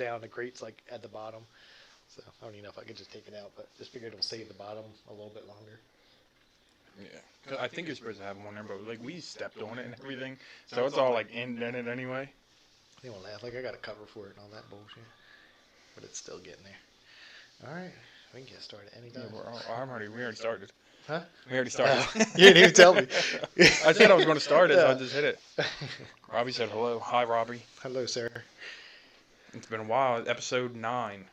down. The grate's like at the bottom. So I don't even know if I could just take it out, but just figured it'll save the bottom a little bit longer. Yeah. 'Cause I think you're supposed to have one there, but like we stepped on it and everything, so it's all like indented anyway. They won't laugh. Like I got a cover for it and all that bullshit, but it's still getting there. All right, we can get started anytime. Yeah, we already started. Huh? We already started. You didn't even tell me. I said I was going to start it, so I Yeah. just hit it. Robbie said hello. Hi, Robbie. Hello, sir. It's been a while. Episode 9.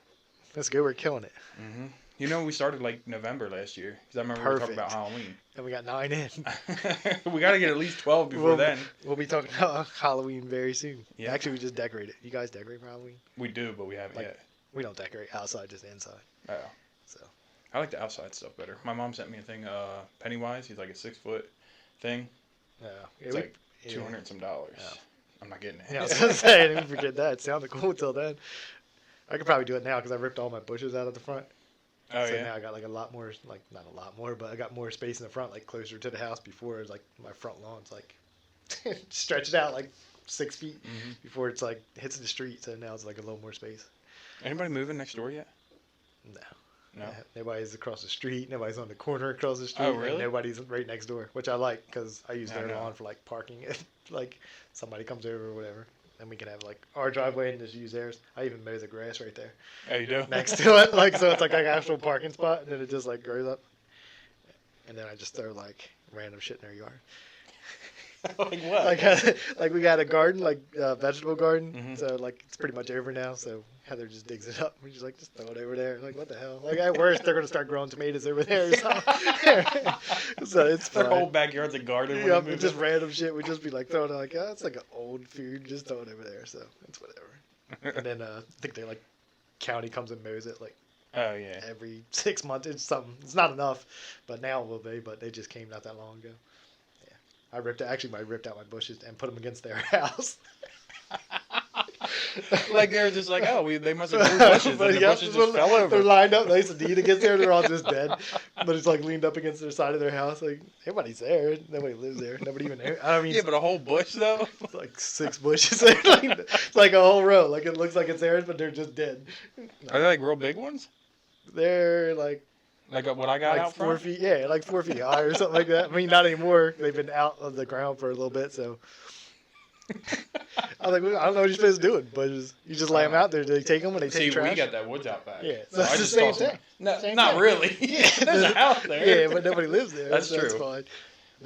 That's good. We're killing it. Mm-hmm. You know, we started like November last year. Because I remember we were talking about Halloween. And we got 9 in. We got to get at least 12 before then. We'll be talking about Halloween very soon. Yeah. Actually, we just decorated. You guys decorate for Halloween? We do, but we haven't Like- yet. We don't decorate outside, just inside. Oh. So I like the outside stuff better. My mom sent me a thing, Pennywise. He's like a 6-foot thing. yeah, It's like yeah. $200 and some dollars. Yeah. I'm not getting it. Yeah, I was gonna say, I didn't forget that. It sounded cool till then. I could probably do it now because I ripped all my bushes out of the front. Oh, So yeah. now I got like a lot more, like not a lot more, but I got more space in the front, like closer to the house. Before it was like my front lawn's like stretched out like 6 feet Mhm. before it's like hits the street. So now it's like a little more space. Anybody moving next door yet? No. No. Nobody's across the street. Nobody's on the corner across the street. Oh, really? And nobody's right next door, which I like because I use I their know. lawn for like parking. Like somebody comes over or whatever, then we can have like our driveway and just use theirs. I even mow the grass right there Oh, you do? next to it, like so it's like an actual parking spot, and then it just like grows up. And then I just throw like random shit in their yard. Like what? Like we got a garden, like vegetable garden. Mhm. So like it's pretty much over now. So Heather just digs it up. We're just like, just throw it over there. Like what the hell? Like at worst they're gonna start growing tomatoes over there. Or something. So it's Their fine. whole backyard's a garden. when Yeah, they move just in. random shit. We just be like throwing it like, oh, it's like an old food. Just throw it over there. So it's whatever. And then I think they like county comes and mows it like Oh, yeah. every 6 months. It's something. It's not enough, but now it will be. But they just came not that long ago. Yeah, I ripped out my bushes and put them against their house. Like they're just like, oh, they must have grew bushes, and the yeah, bushes just fell They're over. lined up nice and neat against there. They're all just dead, but it's like leaned up against their side of their house. Like nobody's there. Nobody lives there. Nobody even there. I mean, Yeah, but a whole bush though. it's like 6 bushes. It's like a whole row. Like it looks like it's theirs, but they're just dead. Are they like real big ones? They're like Like what I got out 4 front? feet. Yeah, like 4 feet high or something like that. I mean, not anymore. They've been out of the ground for a little bit, so. I was like, I don't know what you're supposed to do with bushes. You just lay them out there. They take them when they See, take trash. we got that woods out back. Yeah, So that's I the just same toss them thing. out. No, Same not thing. really. There's a house there. Yeah, but nobody lives there. That's That's true. fine.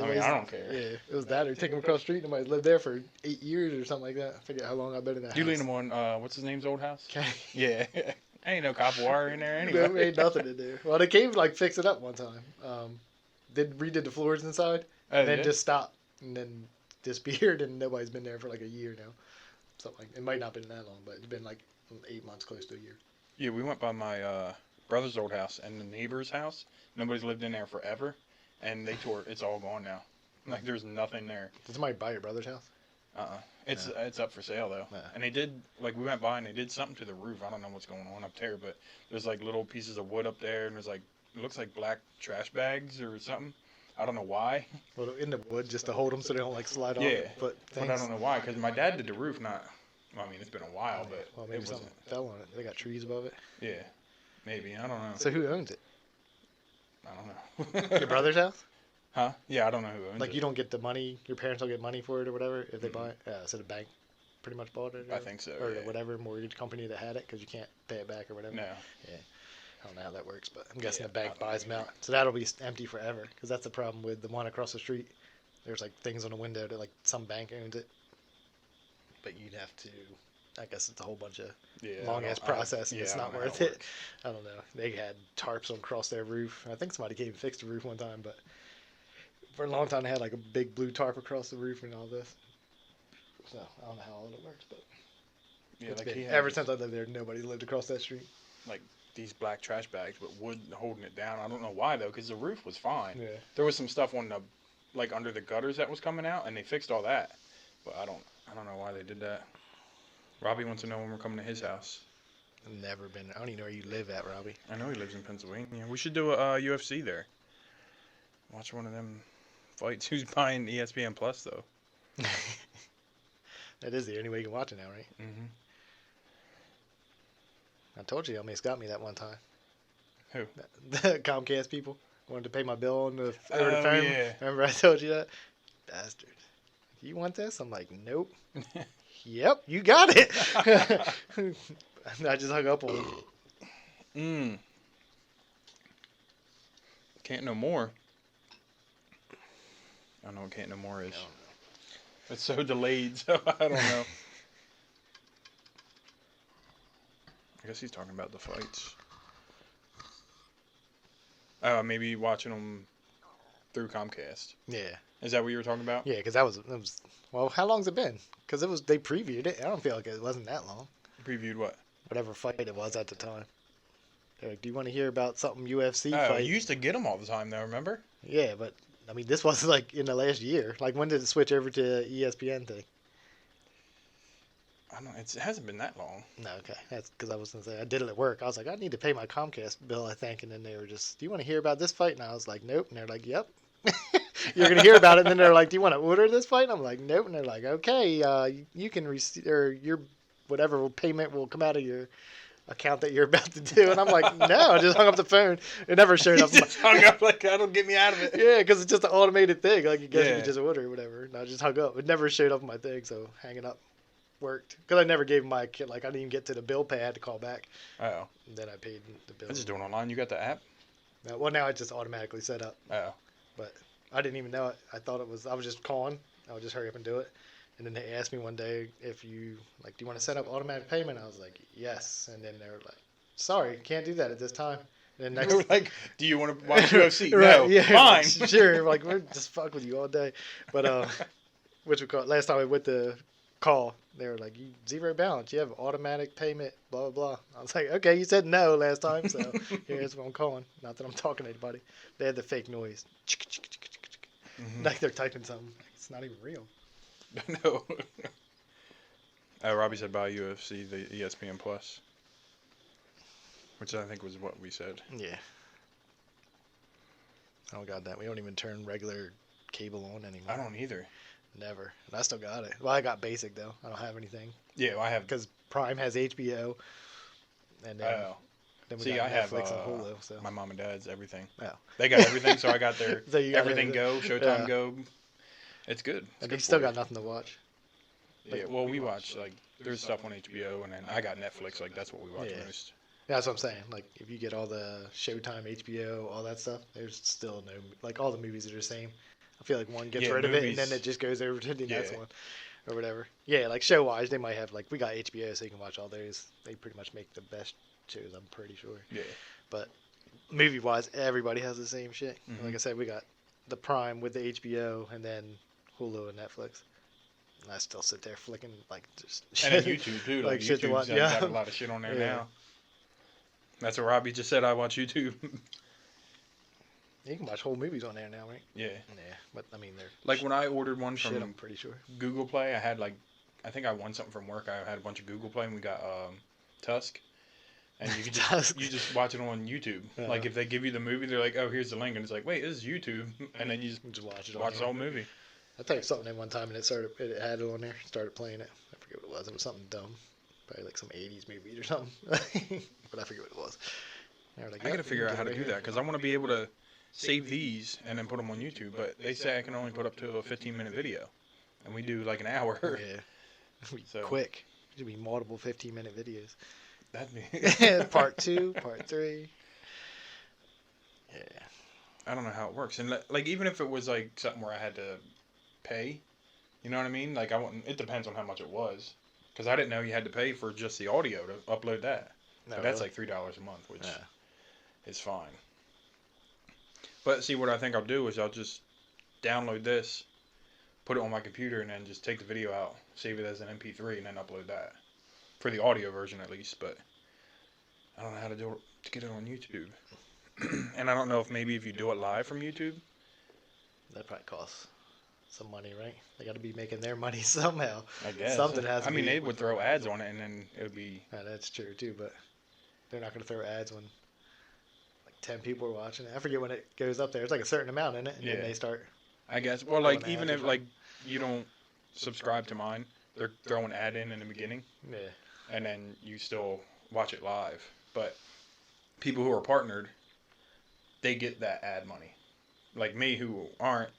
I mean, I don't care. Yeah, it was that or take them across the street. Nobody's lived there for 8 years or something like that. I forget how long I've been in that You house. lean them on, what's his name's old house? Okay. Yeah. Ain't no copper wire in there There anyway. ain't nothing in there. Well, they came like fix it up one time. Redid the floors inside, Oh, and then yeah? just stopped, and then disappeared, and nobody's been there for like a year now. Something like it might not have been that long, but it's been like 8 months, close to a year. Yeah, we went by my brother's old house and the neighbor's house. Nobody's lived in there forever, and they tore. It's all gone now. Like there's nothing there. Did somebody buy your brother's house? It's up for sale though. Yeah. And they did like we went by and they did something to the roof. I don't know what's going on up there, but there's like little pieces of wood up there, and there's like it looks like black trash bags or something. I don't know why. Well, in the wood just to hold them so they don't like slide off. Yeah, But but I don't know why because my dad did the roof. Not. Well, I mean, it's been a while, but Well, it maybe wasn't. something fell on it. They got trees above it. Yeah, maybe I don't know. So who owns it? I don't know. Your brother's house? Huh? Yeah, I don't know who owns Like it. you don't get the money. Your parents don't get money for it or whatever if they buy it. Yeah, so the bank pretty much bought it. I think so, Or yeah. whatever mortgage company that had it because you can't pay it back or whatever. No. I don't know how that works, but I'm guessing Yeah, the bank I don't buys them know out. So that'll be empty forever because that's the problem with the one across the street. There's like things on the window that like some bank owns it, but you'd have to. I guess it's a whole bunch of Yeah. long ass process, and yeah, it's I not don't know how worth it it. works. I don't know. They had tarps across their roof. I think somebody came and fixed the roof one time, but for a long time they had like a big blue tarp across the roof and all this. So I don't know how all it works, but Yeah, it's like been, he had ever since I lived there, nobody lived across that street. these black trash bags with wood holding it down. I don't know why though, because the roof was fine. Yeah. There was some stuff on the, like under the gutters that was coming out, and they fixed all that. But I don't know why they did that. Robbie wants to know when we're coming to his house. I've never been. I don't even know where you live at, Robbie. I know he lives in Pennsylvania. We should do a UFC there. Watch one of them fights. Who's buying ESPN Plus though? That is the only way you can watch it now, right? Mm-hmm. I told you Elmace got me that one time. Who? The Comcast people wanted to pay my bill on over the Oh, phone. yeah. Remember I told you that? Bastard. You want this? I'm like, nope. Yep, you got it. I just hung up on him. Can't no more. I don't know what Can't No More is. It's so delayed, so I don't know. I guess he's talking about the fights. Maybe watching them through Comcast. Yeah. Is that what you were talking about? Yeah, because that was. Well, how long's it been? Because they previewed it. I don't feel like it wasn't that long. Previewed what? Whatever fight it was at the time. They're like, do you want to hear about something UFC Oh, fight? you used to get them all the time, though. Remember? Yeah, but I mean, this was like in the last year. Like, when did it switch over to ESPN thing? I don't know. It hasn't been that long. No, okay. That's because I was going to say, I did it at work. I was like, I need to pay my Comcast bill, I think. And then they were just, do you want to hear about this fight? And I was like, nope. And they're like, yep. You're going to hear about it. And then they're like, do you want to order this fight? And I'm like, nope. And they're like, okay, you can receive, or your whatever payment will come out of your account that you're about to do. And I'm like, no. I just hung up the phone. It never showed up. Just hung up like, that'll get me out of it. Yeah, because it's just an automated thing. Like, you guess you Yeah. can just order or whatever. And I just hung up. It never showed up on my thing, so hanging up worked. Because I never gave my kid, like, I didn't even get to the bill pay. I had to call back. Oh. And then I paid the bill. I just do it online. You got the app? Well, now it's just automatically set up. Oh. But I didn't even know it. I thought it was, I was just calling. I would just hurry up and do it. And then they asked me one day if you, like, do you want to set up automatic payment? I was like, yes. And then they were like, sorry, can't do that at this time. And then They were next, like, do you want to watch UFC? Right, No. yeah, Fine. sure. Like, we're just fuck with you all day. But, which we call, last time I went to call, they were like, you zero balance. You have automatic payment, blah, blah, blah. I was like, okay, you said no last time, so here's what I'm calling. Not that I'm talking to anybody. They had the fake noise. Mhm. Like they're typing something. It's not even real. No. Robbie said buy UFC, the ESPN Plus. Which I think was what we said. Yeah. I don't got that. We don't even turn regular cable on anymore. I don't either. Never. And I still got it. Well, I got basic, though. I don't have anything. Yeah, I have. Because Prime has HBO. And then, Oh. then we See, got I have Netflix and Hulu. So. my mom and dad's everything. Oh. They got everything, so I got their So you got everything everything. Go, Showtime Yeah. Go. It's good. It's And good you still for got you. nothing to watch. Yeah, well, we watch, like, there's stuff on HBO, and then I got Netflix, like, that's what we watch Yeah. most. Yeah, that's what I'm saying. Like, if you get all the Showtime, HBO, all that stuff, there's still no, like, all the movies are the same. I feel like one gets Yeah, rid of it, and movies- then it just goes over to the next Yeah. one, or whatever. Yeah, like, show-wise, they might have, like, we got HBO, so you can watch all those. They pretty much make the best shows, I'm pretty sure. Yeah. But movie-wise, everybody has the same shit. Mhm. Like I said, we got the Prime with the HBO, and then Hulu and Netflix. And I still sit there flicking, like, just And then YouTube, too. Like, Like, shit to YouTube's watch, got yeah. a lot of shit on there Yeah. now. That's what Robbie just said. I watch YouTube. You can watch whole movies on there now, right? Yeah. Yeah, but I mean, they're Like, when I ordered one shit, from I'm pretty sure. Google Play, I had, like, I think I won something from work. I had a bunch of Google Play, and we got Tusk. And you could Tusk. just, you just watch it on YouTube. Uh-huh. Like, if they give you the movie, they're like, oh, here's the link. And it's like, wait, this is YouTube. And then you just Just watch it. watch the whole movie. I typed something in one time and it had it on there. Started playing it. I forget what it was. It was something dumb, probably like some '80s movie or something. But I forget what it was. They were like, I gotta "Yep, figure you out can how get to it do right that because I want to be able to save these and then put them on YouTube. But they say I can only put up to a 15-minute video, and we do like an hour. here." Yeah. It'll be So- quick. It should be multiple 15-minute videos. That'd be. Part 2, part 3. Yeah. I don't know how it works, and like even if it was like something where I had to pay, you know what I mean? Like I wouldn't. It depends on how much it was, because I didn't know you had to pay for just the audio to upload that. No, But that's really? like $3 a month, which Yeah. is fine. But see, what I think I'll do is I'll just download this, put it on my computer, and then just take the video out, save it as an MP3, and then upload that for the audio version at least. But I don't know how to do it to get it on YouTube, and I don't know if maybe if you do it live from YouTube. That probably costs some money, right? They got to be making their money somehow. I guess Something has to I mean, be- they would throw ads on it, and then it would be. Yeah, that's true too, but they're not going to throw ads when like 10 people are watching it. I forget when it goes up there. It's like a certain amount in it, and Yeah. then they start. I guess. Well, like Throwing even ads if or like you don't subscribe to mine, they're throwing ad in the beginning, Yeah. and then you still watch it live. But people who are partnered, they get that ad money. Like me, who aren't.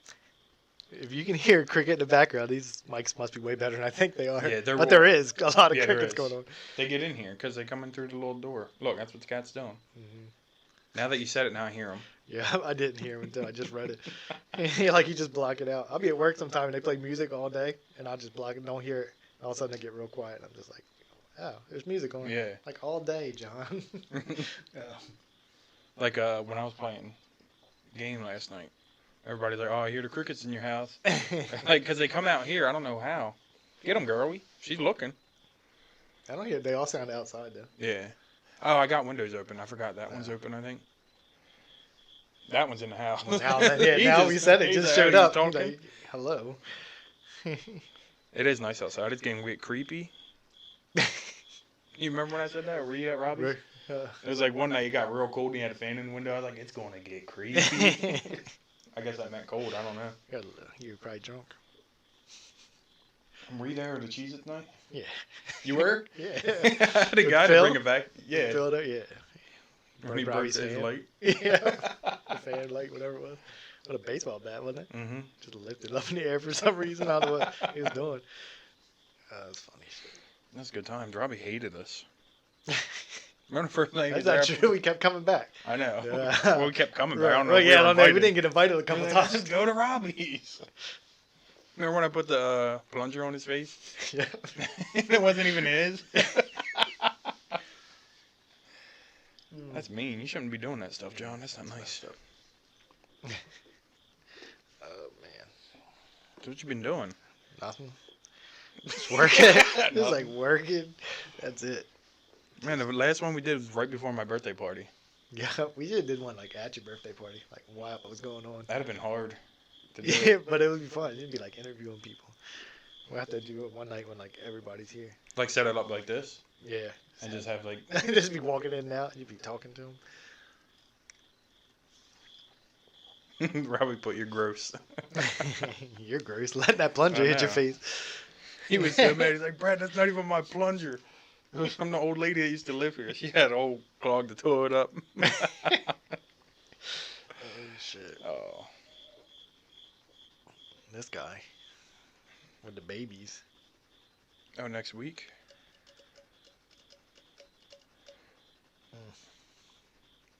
If you can hear cricket in the background, these mics must be way better than I think they are. Yeah, they're but there is a lot of Yeah, there crickets is. going on. They get in here because they come in through the little door. Look, that's what the cat's doing. Mm-hmm. Now that you said it, now I hear them. Yeah, I didn't hear him until I just read it. Like, you just block it out. I'll be at work sometime and they play music all day, and I'll just block it, don't hear it. All of a sudden, they get real quiet, and I'm just like, oh, there's music on. Yeah. Like, all day, John. Yeah. Like when I was playing game last night, everybody's like, "Oh, I hear the crickets in your house." Like, because they come out here. I don't know how. Get them, girlie. She's looking. I don't hear. They all sound outside though. Yeah. Oh, I got windows open. I forgot that one's open, I think. That one's in the house. Well, now we said it. Just showed up. He's like, hello. It is nice outside. It's getting weird, creepy. You remember when I said that? Were you at Robbie's? It was like one night it got real cold and he had a fan in the window. I was like, it's going to get creepy. I guess that meant cold. I don't know. You were probably drunk. Were you there at the Cheez-It tonight? Yeah. You were? Yeah. I had a guy to bring it back. Yeah. Filled it, yeah. When he broke his light. Yeah. The fan light, whatever it was. What a baseball bat, wasn't it? Mm-hmm. Just lifted up in the air for some reason. I don't know what he was doing. That was funny shit. That's a good time. Robbie hated us. Remember the first night he was That's there? not true. We kept coming back. I know. Yeah. Well, we kept coming back. I don't know. Well, if yeah, I we don't were know. We invited. didn't get invited a couple times. Let's go to Robbie's. Remember when I put the plunger on his face? Yeah. It wasn't even his. That's mean. You shouldn't be doing that stuff, John. That's not nice. Oh, man. So what you been doing? Nothing. Just working. Just like working. That's it. Man, the last one we did was right before my birthday party. Yeah, we just did one like at your birthday party. Like, wow, what was going on? That'd have been hard to do. Yeah, but it would be fun. It'd be like interviewing people. We'll have to do it one night when like everybody's here. Like set it up like this Yeah. and just have like. Just be walking in and out. And you'd be talking to them. Robbie put your gross. You're gross. Let that plunger I hit your know. face. He was so mad. He's like, Brad, that's not even my plunger. It was from the old lady that used to live here. She had old clogged the toilet up. Oh, shit. Oh. This guy. With the babies. Oh, next week?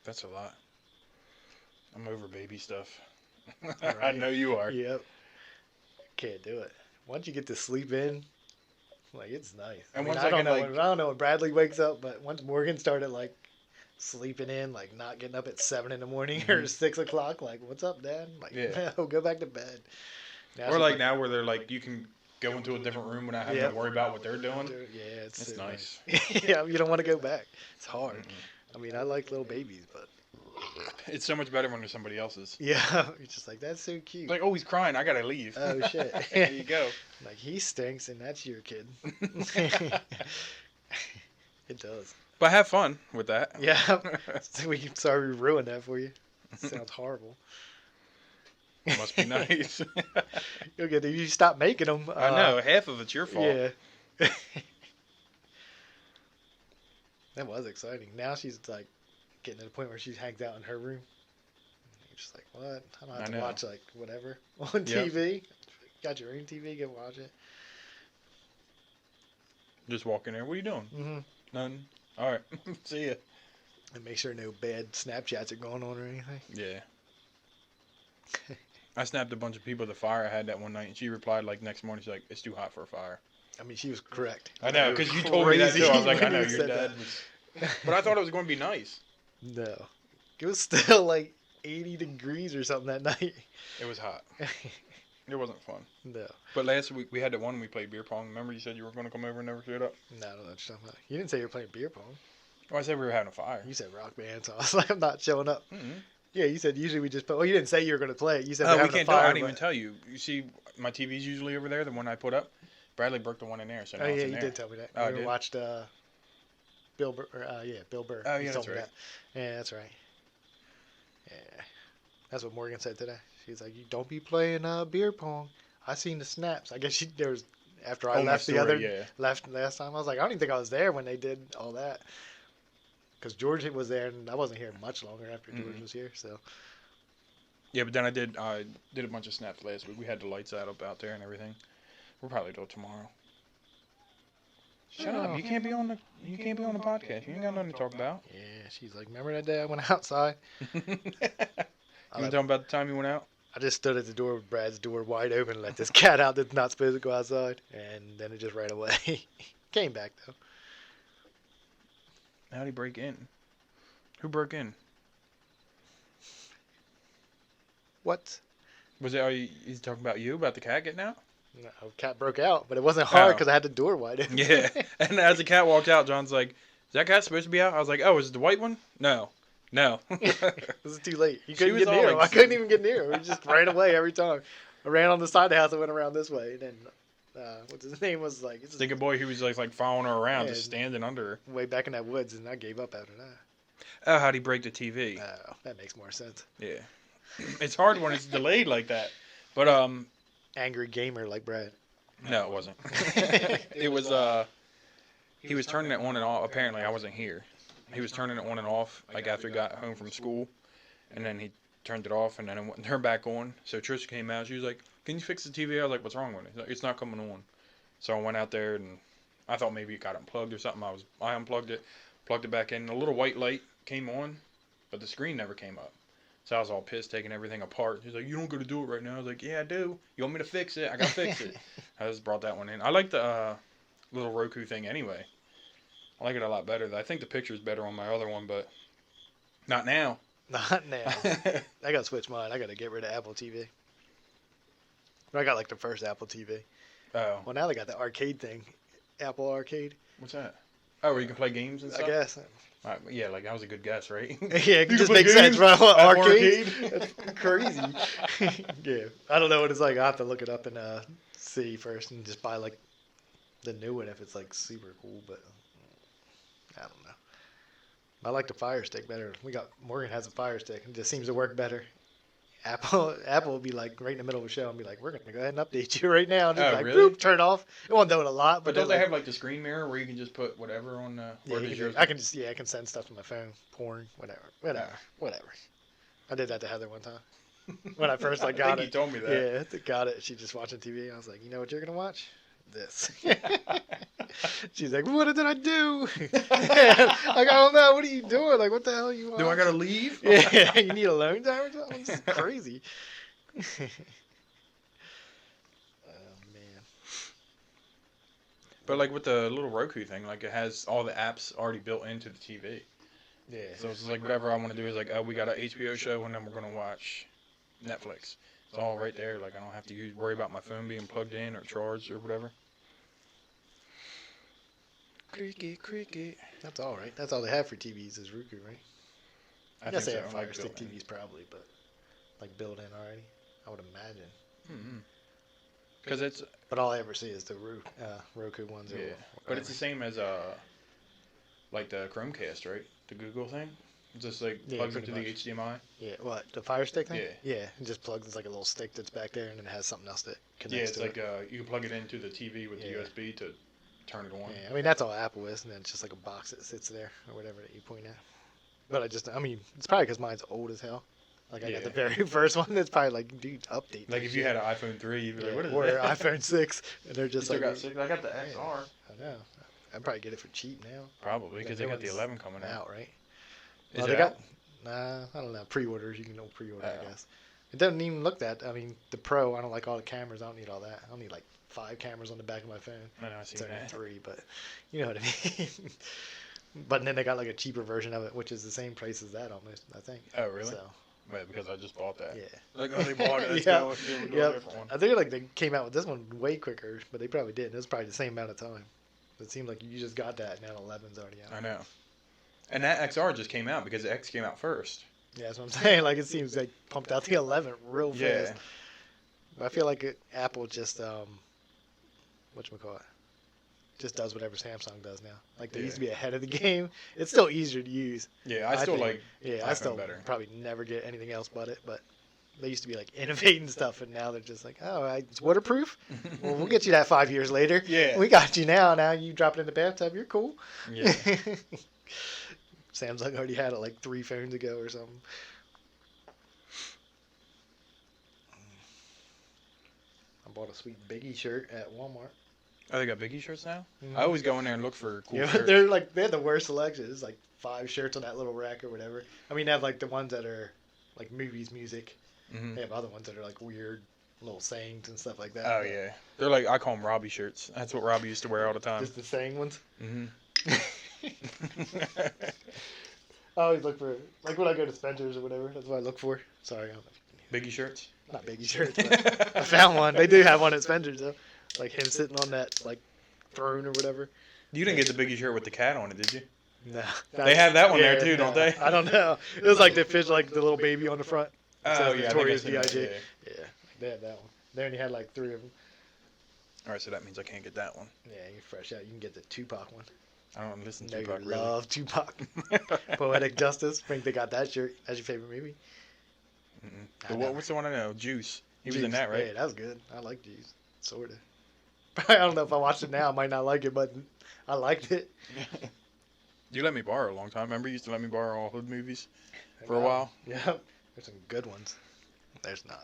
That's a lot. I'm over baby stuff. I Right. know you are. Yep. Can't do it. Once you get to sleep in, like, it's nice. And I once don't I can, know. like- I don't know when Bradley wakes up, but once Morgan started like sleeping in, like not getting up at 7 in the morning or 6 o'clock, like, what's up, Dad? Like, Yeah. no, go back to bed. Now Or she's like now where they're like, you can go into a different room without having Yep. to worry about what they're doing. Yeah, it's That's nice. Yeah, you don't want to go back. It's hard. Mm-mm. I mean, I like little babies, but It's so much better when there's somebody else's. yeah, you're just like, that's so cute. Like, oh, he's crying. I gotta leave. Oh, shit. There you go. Like, he stinks, and that's your kid. It does. But have fun with that. Yeah. So sorry we ruined that for you. Sounds horrible. Must be nice. You'll get you stop making them. I know. Half of it's your fault. Yeah. That was exciting. Now she's like getting to the point where she hangs out in her room. You're just like, what? I don't have I to know. watch like whatever on Yep. TV. Got your own TV, go watch it. Just walk in there. What are you doing? Mm-hmm. Nothing. All right. See ya. And make sure no bad Snapchats are going on or anything. Yeah. I snapped a bunch of people the fire I had that one night, and she replied like next morning. She's like, "It's too hot for a fire." I mean, she was correct. I know, It was because you told me that too. I was like, crazy I know when you your said dad that. was, but I thought it was going to be nice. No. It was still like 80 degrees or something that night. It was hot. It wasn't fun. No. But last week we had that one we played beer pong. Remember you said you were going to come over and never showed up? No, I don't know what you're talking about. You didn't say you were playing beer pong. Oh, I said we were having a fire. You said rock band, so I was like, I'm not showing up. Mm-hmm. Yeah, you said usually we just play. Well, you didn't say you were going to play it. You said Oh, we're we having can't a do it. fire. I didn't even but- tell you. You see, my TV's usually over there, the one I put up. Bradley broke the one in there, so now Oh, it's yeah, in you there. did tell me that. Oh, I We did? watched Bill Burr. Bill Burr. Oh, You yeah, told that's me right. that. Yeah, that's right. Yeah. That's what Morgan said today. She's like, you don't be playing beer pong. I seen the snaps. I guess there was, after I Oh, my left story, yeah. left last time, I was like, I don't even think I was there when they did all that. because George was there, and I wasn't here much longer after George Mhm. was here. So Yeah, but then I did a bunch of snaps last week. We had the lights out there and everything. We'll probably do it tomorrow. Shut up! You can't be on the podcast. You ain't got nothing to talk about. yeah, she's like, remember that day I went outside? You I, want to talk about the time you went out? I just stood at the door with Brad's door wide open, and let this cat out that's not supposed to go outside, and then it just ran away. Came back though. How'd he break in? Who broke in? What? Was it? He's talking about you about the cat getting out? No, cat broke out, but it wasn't hard Oh. because I had the door wide open. Yeah. And as the cat walked out, John's like, "Is that cat supposed to be out?" I was like, "Oh, is it the white one?" No. It was too late. You She couldn't was get all near him. I like- couldn't even get near him. He just ran away every time. I ran on the side of the house and went around this way. And then, what's his name was like, it's Thinking boy, he was like following her around, Yeah. just standing under her. way back in that woods, and I gave up after that. Oh, how'd he break the TV? Oh, that makes more sense. Yeah. It's hard when it's delayed like that. But Angry gamer like Brad. no, it wasn't. It was he was turning it on and off. Apparently, I wasn't here. He was turning it on and off like after he got home from school, and then he turned it off and then it turned back on. So Trisha came out. She was like, "Can you fix the TV?" I was like, "What's wrong with it?" He's like, "It's not coming on." So I went out there and I thought maybe it got unplugged or something. I unplugged it, plugged it back in. A little white light came on, but the screen never came up. So I was all pissed, taking everything apart. He's like, "You don't got to do it right now." I was like, "Yeah, I do. You want me to fix it? I got to fix it." I just brought that one in. I like the little Roku thing anyway. I like it a lot better. I think the picture's better on my other one, but not now. Not now. I got to switch mine. I got to get rid of Apple TV. I got like the first Apple TV. Oh, Well, now they got the arcade thing. Apple Arcade, what's that? Oh, where you can play games and I stuff? guess. Yeah, like that was a good guess, right? Yeah, it You just can play makes sense, games? right? Apple Arcade? Arcade? That's crazy. Yeah. I don't know what it's like. I have to look it up and see first and just buy like the new one if it's like super cool, but I don't know. I like the Fire Stick better. Morgan has a Fire Stick. It just seems to work better. Apple will be like right in the middle of a show and be like, "We're gonna go ahead and update you right now." And just Oh, like, really? boop, turn it off. It won't do it a lot, But but don't they like, have like the screen mirror where you can just put whatever on? yeah, Or does yours? I can send stuff to my phone, porn, whatever. I did that to Heather one time when I first like I got think it. you told me that. Yeah, got it. She just watching TV. I was like, you know what you're gonna watch? This. She's like, what did I do? Like, I don't know. What are you doing? Like, what the hell are you watching? Do I gotta leave? Yeah, you need alone time or something? This is crazy. Oh man. But like with the little Roku thing, like it has all the apps already built into the TV. Yeah. So it's like whatever I want to do is like, oh, we got an HBO show and then we're gonna watch Netflix. It's all right there. Like I don't have to worry about my phone being plugged in or charged or whatever. Cricket. That's all right. That's all they have for TVs is Roku, right? I guess they think have so, Fire like Stick built in. TVs probably, but like built in already. I would imagine. Because it's But all I ever see is the Roku ones. yeah, but it's the same as like the Chromecast, right? The Google thing. It just like Yeah, plugs pretty into the much. HDMI. Yeah, what, the Fire Stick thing? Yeah. Yeah, it just plugs. It's like a little stick that's back there, and then it has something else that Yeah, connects it's to like it. you can plug it into the TV with Yeah. the USB to turn it on. Yeah, I mean that's all Apple is, and then it's just like a box that sits there or whatever that you point at. But I mean, it's probably because mine's old as hell. Like I got the Yeah. very first one. That's probably like, dude, update. Like this if you shit. had an iPhone 3, you'd be Yeah, like, what is or that? iPhone 6, and they're You just still like, got 6? I got the XR. I know. I'd probably get it for cheap now. Probably, because they new got the one's 11 coming out. out, right? Is Well, it they out? got, I don't know, pre-orders. You can go pre-order, Oh. I guess. It doesn't even look that. I mean, the Pro, I don't like all the cameras. I don't need all that. I don't need like 5 cameras on the back of my phone. I know, I see It's only that. 3, but you know what I mean. But then they got like a cheaper version of it, which is the same price as that almost, I think. Oh, really? So, Wait, because I just bought that. yeah. Like, oh, they bought it. Let's Yeah. go. Let's do a Yep. different one. I think like they came out with this one way quicker, but they probably didn't. It was probably the same amount of time. It seemed like you just got that, and now 11's already out. I know. And that XR just came out because the X came out first. Yeah, that's what I'm saying. Like it seems like pumped out the 11 real Yeah. fast. But I feel like Apple just whatchamacallit, just does whatever Samsung does now. Like they used to be ahead of the game. It's still easier to use. Yeah, I still think. like Yeah, I iPhone still better. probably never get anything else but it. But they used to be like innovating stuff, and now they're just like, oh, it's waterproof. Well, we'll get you that 5 years later. Yeah. We got you now. Now you drop it in the bathtub. You're cool. Yeah. Samsung already had it like 3 phones ago or something. I bought a sweet Biggie shirt at Walmart. Oh, they got Biggie shirts now? Mhm. I always go in there and look for cool Yeah, shirts. they had the worst selection. It's like 5 shirts on that little rack or whatever. I mean, they have like the ones that are like movies, music. Hmm. They have other ones that are like weird little sayings and stuff like that. Oh, but yeah. They're like, I call them Robbie shirts. That's what Robbie used to wear all the time. Just the saying ones. Hmm. I always look for, like when I go to Spencer's or whatever, that's what I look for. Sorry, I don't know. Biggie shirts? Not Biggie shirts, but I found one. They do have one at Spencer's though. Like him sitting on that like throne or whatever. You didn't get the Biggie shirt with the cat on it, did you? No. They have that one there too, don't they? I don't know. It was like the fish, like the little baby on the front. It Oh, says yeah. Notorious I think I've seen B.I.G. that, yeah. Yeah, they had that one. They only had like 3 of them. All right, so that means I can't get that one. Yeah, you're fresh out. You can get the Tupac one. I don't listen No, to you Tupac really. love Tupac. Poetic Justice. I think they got that shirt. That's your favorite movie? Mm-mm. I But know. what's the one I know? Juice. He was Juice. in that, right? Yeah, that was good. I like Juice. Sort of. I don't know if I watched it now. I might not like it, but I liked it. You let me borrow a long time. Remember you used to let me borrow all hood movies for a while? Yeah. There's some good ones. There's not.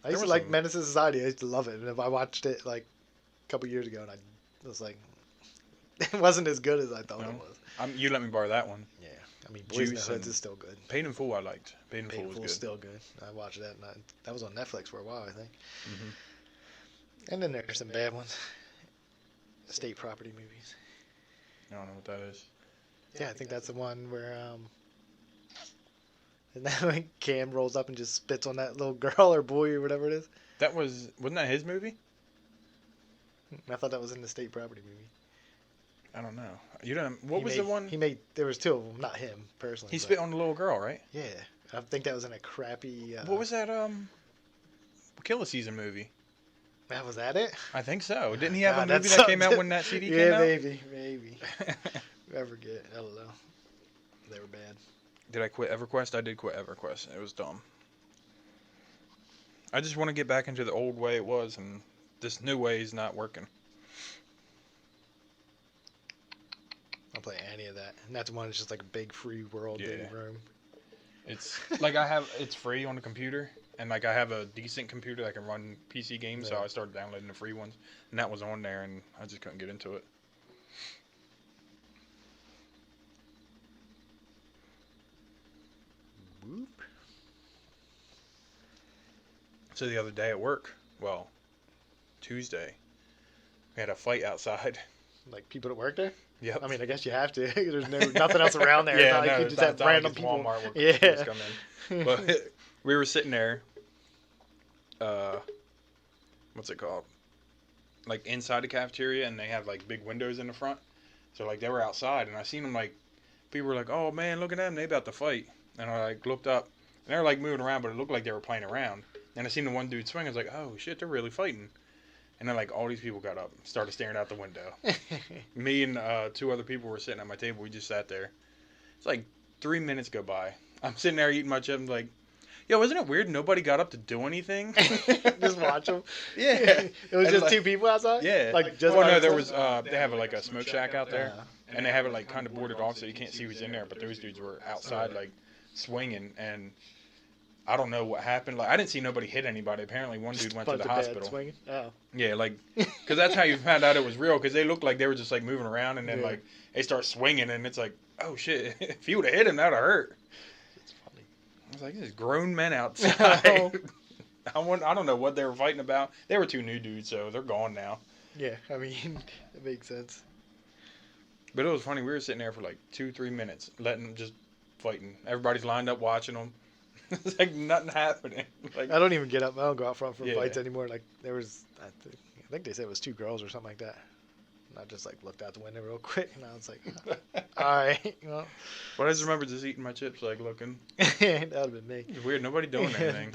I There used to was like some- Menace to Society. I used to love it. And if I watched it like a couple years ago and I was like, it wasn't as good as I thought No. it was. You let me borrow that one. Yeah. I mean, Boys in the Juice Hoods and- is still good. Paid in Full I liked. Paid in Full was Painful good. is still good. I watched that. And that was on Netflix for a while, I think. Hmm. And then there's some bad ones. State property movies. I don't know what that is. Yeah, I think that's the one where and then when Cam rolls up and just spits on that little girl or boy or whatever it is. Wasn't that his movie? I thought that was in the state property movie. I don't know. You don't. What He was made- the one? He made? There was 2 of them, not him personally. He but- spit on the little girl, right? Yeah, I think that was in a crappy. What was that? Killer Season movie. That was that it? I think so. Didn't he have God, a movie that's that came out something- when that CD Yeah, came out? maybe. I forget. I don't know. They were bad. Did I quit EverQuest? I did quit EverQuest. It was dumb. I just want to get back into the old way it was, and this new way is not working. I don't play any of that. And that's one that's just like a big free world, big Yeah. room. It's like it's free on the computer, and like I have a decent computer that can run PC games, so Yeah. I started downloading the free ones, and that was on there, and I just couldn't get into it. Whoop. So the other day at work, well, Tuesday, we had a fight outside. Like people that work there? Yep. I mean, I guess you have to. There's nothing else around there. It's not like you it's just have not like random it's people. Walmart where Yeah. people just come in. But we were sitting there, what's it called? Like inside the cafeteria, and they have like big windows in the front. So like they were outside, and I seen them like, people were like, "Oh man, look at them, they about to fight." And I like looked up, and they were like moving around, but it looked like they were playing around. And I seen the one dude swing. I was like, "Oh shit, they're really fighting." And then like all these people got up, started staring out the window. Me and 2 other people were sitting at my table. We just sat there. It's like 3 minutes go by. I'm sitting there eating my chips. I'm like, yo, isn't it weird nobody got up to do anything? Just watch them. Yeah. It was And just like- 2 people outside? Yeah. Like just well, by no, there themselves? was, they have like a smoke shack out there. Uh, And they have it like kind of boarded off so you can't see who's in there. But those dudes were outside like swinging. And I don't know what happened. Like I didn't see nobody hit anybody. Apparently one dude went to bunch the of bad hospital. swinging. Oh. Yeah, like, because that's how you found out it was real. Because they looked like they were just like moving around, and then Yeah. like they start swinging, and it's like, oh shit! If you would have hit him, that'd have hurt. It's funny. I was like, there's grown men outside. I don't know what they were fighting about. They were 2 new dudes, so they're gone now. Yeah, I mean, it makes sense. But it was funny. We were sitting there for like 2-3 minutes, letting them just fighting. Everybody's lined up watching them. It's like nothing happening. Like, I don't even get up. I don't go out front for Yeah. fights anymore. Like there was, I think they said it was 2 girls or something like that. And I just like looked out the window real quick, and I was like, all right, well, but I just remember just eating my chips, like looking. that would have been me. It's weird. Nobody doing anything.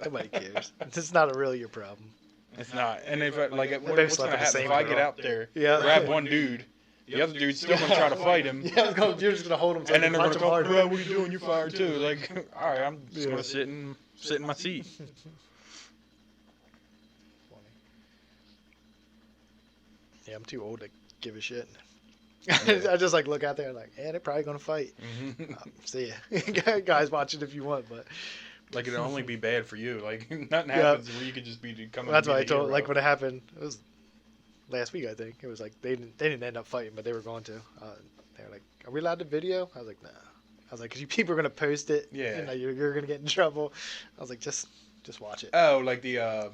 Nobody cares. It's not really your problem. It's not. And if like, They what's slept gonna with the happen same if I get girl. out there, Yeah. grab one dude, the other dude's still gonna try to fight him, Yeah, you're just gonna hold them. So and then they're gonna punch go, them "Bro, hard. what are you doing? You're fired too." Like, all right, I'm just Yeah. gonna sit in my seat. Yeah, I'm too old to give a shit. Yeah. I just like look out there and like, yeah, they're probably gonna fight. See ya, guys. Watch it if you want, but Like it'd only be bad for you. Like nothing Yeah. happens where you could just be coming. that's to why be I the told. hero. Like when it happened, it was last week I think. It was like they didn't end up fighting, but they were going to. They were like, "Are we allowed to video?" I was like, "Nah." I was like, "Cause you people are gonna post it. Yeah. You know, you're gonna get in trouble." I was like, "Just watch it." Oh, like the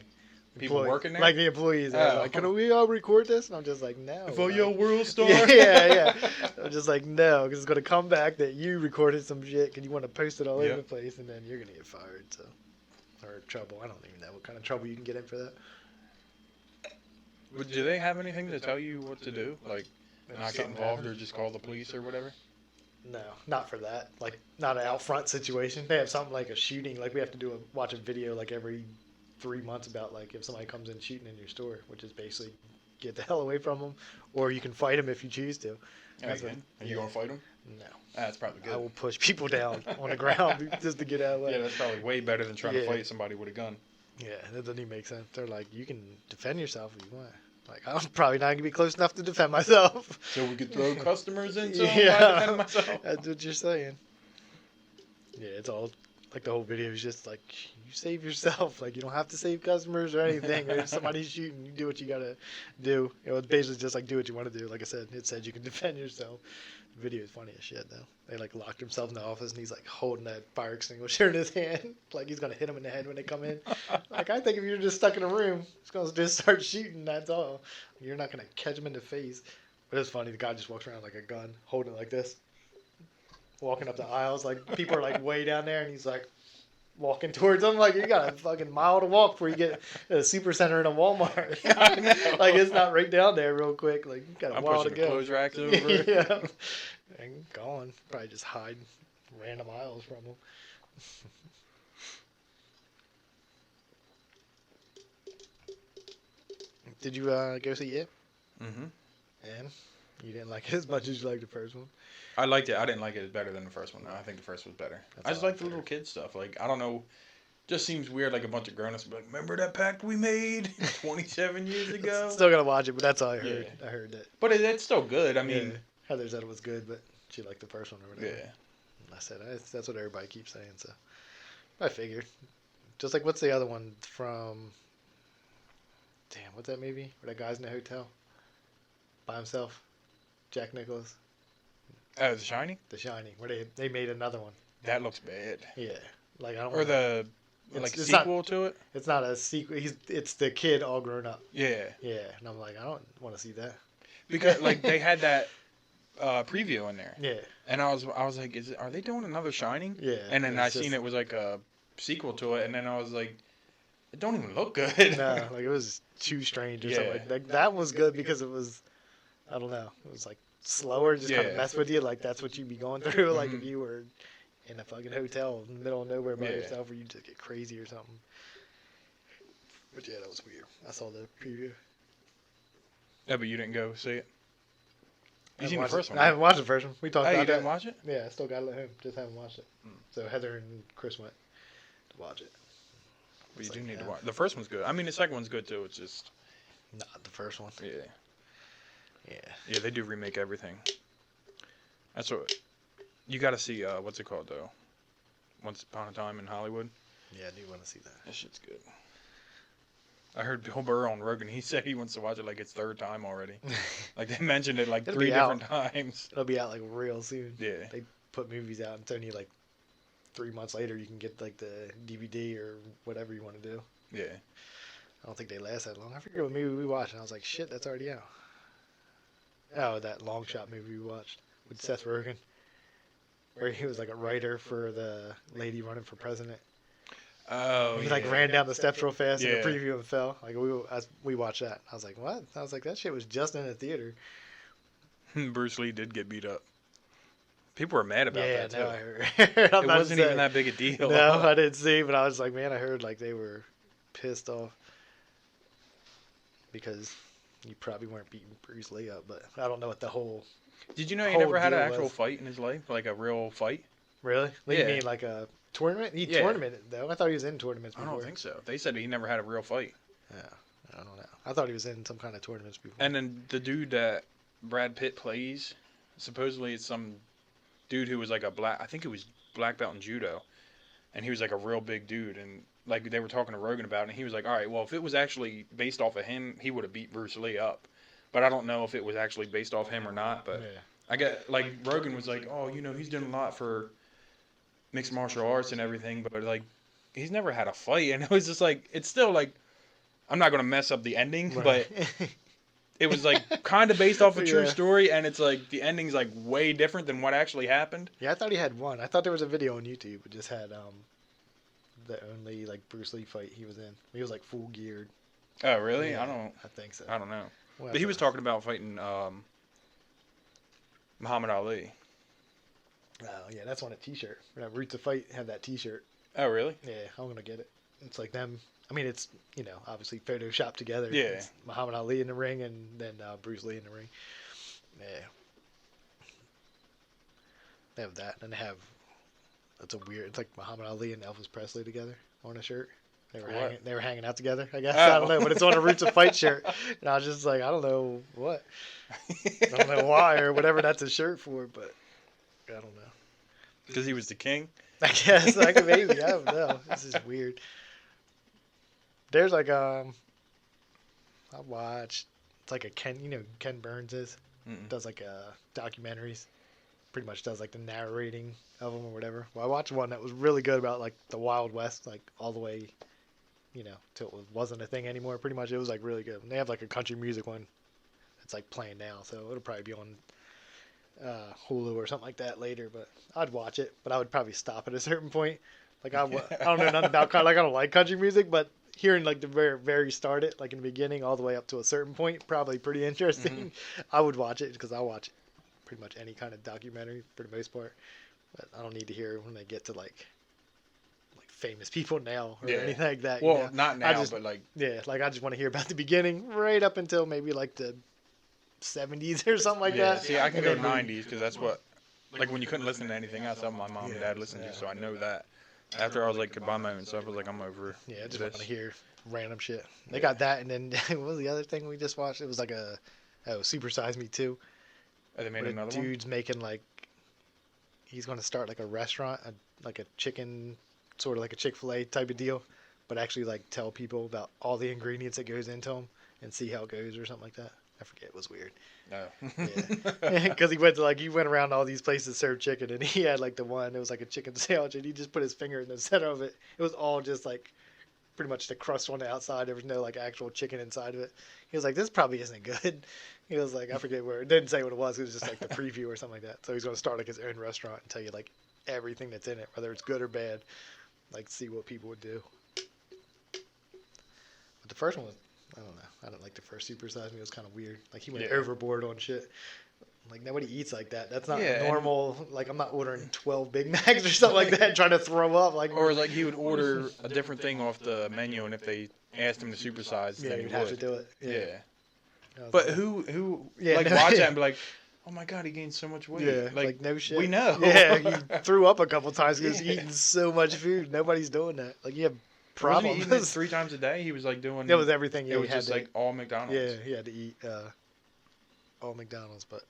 people working there. Like the employees. They're Oh. like, "Can we all record this?" And I'm just like, "No." For like- your world star. yeah. I'm just like, no, because it's gonna come back that you recorded some shit, and you want to post it all over Yep. the place, and then you're gonna get fired. So, or trouble. I don't even know what kind of trouble you can get in for that. But do they have anything to tell you what to do? Like not get Something involved happened? or just call the police or whatever? No, not for that. Like, not an out front situation. They have something like a shooting. Like, we have to watch a video like every 3 months about like if somebody comes in shooting in your store, which is basically get the hell away from them, or you can fight them if you choose to. That's what- Are you gonna fight them? No, That's probably good. I will push people down on the ground just to get out of the way. Yeah, that's probably way better than trying to Yeah. fight somebody with a gun. Yeah, that doesn't even make sense. They're like, you can defend yourself if you want. Like, I'm probably not gonna be close enough to defend myself. So we could throw customers into them Yeah. by defending myself. That's what you're saying. Yeah, it's all like the whole video is just like you save yourself. Like you don't have to save customers or anything. Or if somebody's shooting, you do what you gotta do. You know, it's basically just like do what you want to do. Like I said, it said you can defend yourself. The video is funny as shit though. They like locked himself in the office and he's like holding that fire extinguisher in his hand, like he's gonna hit him in the head when they come in. Like I think if you're just stuck in a room, it's gonna just start shooting. That's all. You're not gonna catch him in the face. But it's funny. The guy just walks around like a gun, holding it like this, walking up the aisles. Like people are like way down there, and he's like walking towards them. Like you got a fucking mile to walk before you get to a super center in a Walmart. I know. Like it's not right down there real quick. Like you got a I'm while to pushing the go. clothes racks over. Yeah, and gone. Probably just hide random aisles from them. Did you go see it? Mm-hmm. And you didn't like it as much as you liked the first one. I liked it. I didn't like it better than the first one. No, I think the first was better. That's I just all like the little kid stuff. Like I don't know, just seems weird. Like a bunch of grown-ups be like, "Remember that pact we made 27 years ago?" Still gonna watch it, but that's all I heard. Yeah. I heard that. But it's still good. I mean, Yeah. Heather said it was good, but she liked the first one or whatever. yeah. I said that's what everybody keeps saying. So I figured. Just like what's the other one from? Damn, what's that movie where that guy's in the hotel by himself? Jack Nicklaus, Oh, The Shining. The Shining, where they made another one. That looks bad. Yeah, like I don't. Or wanna- the It's- it's sequel to it. It's not a sequel. It's the kid all grown up. Yeah, Yeah, and I'm like, I don't want to see that. because like they had that preview in there, Yeah, and I was like, are they doing another Shining? yeah. And then it's I seen just- it was like a sequel to it, and then I was like, it don't even look good. No, like it was too strange or something. Yeah. Like that was good because it was, I don't know, it was like slower, just kind of Yeah. mess with you. Like that's what you'd be going through. Like if Mhm. you were in a fucking hotel in the middle of nowhere by Yeah. yourself, where you just get crazy or something. But yeah, that was weird. I saw the preview. Yeah, but you didn't go see it. I You haven't seen the watched first it. one? I haven't watched the first one. We talked Oh, you about didn't that. watch it? Yeah, I still got it at home. Just haven't watched it. Mm. So Heather and Chris went to watch it. But you It's do like, need to yeah. watch. The first one's good. I mean, the second one's good too. It's just Not the first one. yeah, Yeah. they do remake everything. That's what you got to see. What's it called though? Once Upon a Time in Hollywood. Yeah, I do want to see that. That shit's good. I heard Bill Burr on Rogan. He said he wants to watch it like it's third time already. Like they mentioned it like It'll 3 be different times. It'll be out like real soon. Yeah. They put movies out and it's only like 3 months later you can get like the DVD or whatever you want to do. Yeah. I don't think they last that long. I forget what movie we watched and I was like, shit, that's already out. Oh, that Long Shot movie we watched with Seth Rogen. Where he was like a writer for the lady running for president. Oh. He like ran down the steps real fast in Yeah. the preview and fell. Like we watched that. I was like, what? I was like, that shit was just in the theater. Bruce Lee did get beat up. People were mad about Yeah, that too. no, I heard. It wasn't even that big a deal. No, I didn't see, but I was like, man, I heard like they were pissed off because you probably weren't beating Bruce Lee up, but I don't know what the whole. Did you know he whole never had an deal actual was. fight in his life, like a real fight? Really? What do Yeah. you mean like a tournament? He Yeah. tournamented though. I thought he was in tournaments I before. don't think so. They said he never had a real fight. Yeah, I don't know. I thought he was in some kind of tournaments before. And then the dude that Brad Pitt plays. Supposedly it's some dude who was like I think it was black belt in judo, and he was like a real big dude, and like they were talking to Rogan about it, and he was like, all right, well if it was actually based off of him, he would have beat Bruce Lee up, but I don't know if it was actually based off him or not. But Yeah. I get like Rogan was like, oh, he's doing a lot for mixed martial arts and everything, but like he's never had a fight, and it was just like it's still like I'm not gonna mess up the ending, but it was like kind of based off a true Yeah. story, and it's like the ending's like way different than what actually happened. Yeah, I thought he had one. I thought there was a video on YouTube. It just had the only like Bruce Lee fight he was in. He was like full geared. Oh really? Yeah, I think so. don't know. Well, But he was talking about fighting Muhammad Ali. Oh yeah, that's on a T-shirt. Roots of Fight had that T-shirt. Oh really? Yeah, I'm gonna get it. It's like them. I mean, it's obviously photoshopped together. Yeah. It's Muhammad Ali in the ring and then Bruce Lee in the ring. Yeah. They have that, and they have. It's a weird. It's like Muhammad Ali and Elvis Presley together on a shirt. They were What? They were hanging out together. I guess Oh. I don't know, but it's on a Roots of Fight shirt, and I was just like, I don't know what. I don't know why or whatever that's a shirt for, but I don't know. Because he was the king. I guess like maybe I don't know. This is weird. There's like I watched. It's like a Ken Burns Mm-mm. does like documentaries. Pretty much does like the narrating of them or whatever. Well, I watched one that was really good about like the Wild West, like all the way, till it wasn't a thing anymore. Pretty much, it was like really good. And they have like a country music one. It's like playing now, so it'll probably be on Hulu or something like that later. But I'd watch it, but I would probably stop at a certain point. Like I don't know nothing about like I don't like country music, but hearing like the very very start it, like in the beginning all the way up to a certain point, probably pretty interesting. Mm-hmm. I would watch it because I watch pretty much any kind of documentary for the most part. But I don't need to hear when they get to like famous people now or Yeah. anything like that. Well, not I now, just- but like Yeah, like I just want to hear about the beginning right up until maybe like the 70s or something like yeah. that. See, I can And go then 90s because that's what like when you couldn't listen to anything else. That's what my mom and dad listened to, so I know that. After I was like, could buy my own stuff, I was like, I'm over. Yeah, I just this. want to hear random shit. They got that, and then what was the other thing we just watched? It was like Super Size Me 2. Oh, they made Where another the dude's making like, he's going to start like a restaurant, like a chicken, sort of like a Chick-fil-A type of deal, but actually like tell people about all the ingredients that goes into them and see how it goes or something like that. I forget, it was weird. one. Yeah, because he went around all these places to serve chicken, and he had like the one. It was like a chicken sandwich, and he just put his finger in the center of it. It was all just like pretty much the crust on the outside. There was no like actual chicken inside of it. He was like, "This probably isn't good." He was like, "I forget where." It didn't say what it was. It was just like the preview or something like that. So he's going to start like his own restaurant and tell you like everything that's in it, whether it's good or bad. Like see what people would do. But the first one was. I don't know. I didn't like the first Super Size Me. It was kind of weird. Like he went Yeah. overboard on shit. Like nobody eats like that. That's not Yeah, and- normal. Like I'm not ordering 12 Big Macs or something like that, trying to throw up. Like Or like he would order a different thing off the menu, and if they asked him to supersize, yeah, then he you'd have to would. do it. Yeah. I was But like, who Yeah, like no, watch yeah. that and be like, oh my god, he gained so much weight. yeah, like no shit. we know. Yeah, he threw up a couple times because Yeah. he's eating so much food. Nobody's doing that. Like you have Wasn't he eating it problems. 3 times a day? He was like doing. It was everything. Yeah, It was he had just to, like all McDonald's. yeah, he had to eat all McDonald's. But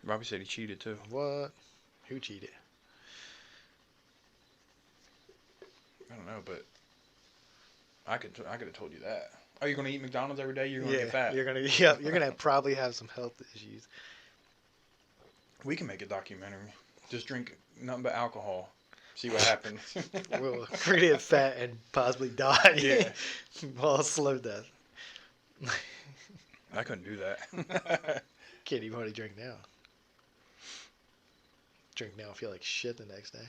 Robbie said he cheated too. what? Who cheated? I don't know, but I could have told you that. Are you gonna eat McDonald's every day? You're gonna Yeah, get fat. you're gonna probably have some health issues. We can make a documentary. Just drink nothing but alcohol. See what happens. We're gonna get fat and possibly die. Yeah. Well, slow death. I couldn't do that. Can't even hardly drink now. Drink now, feel like shit the next day.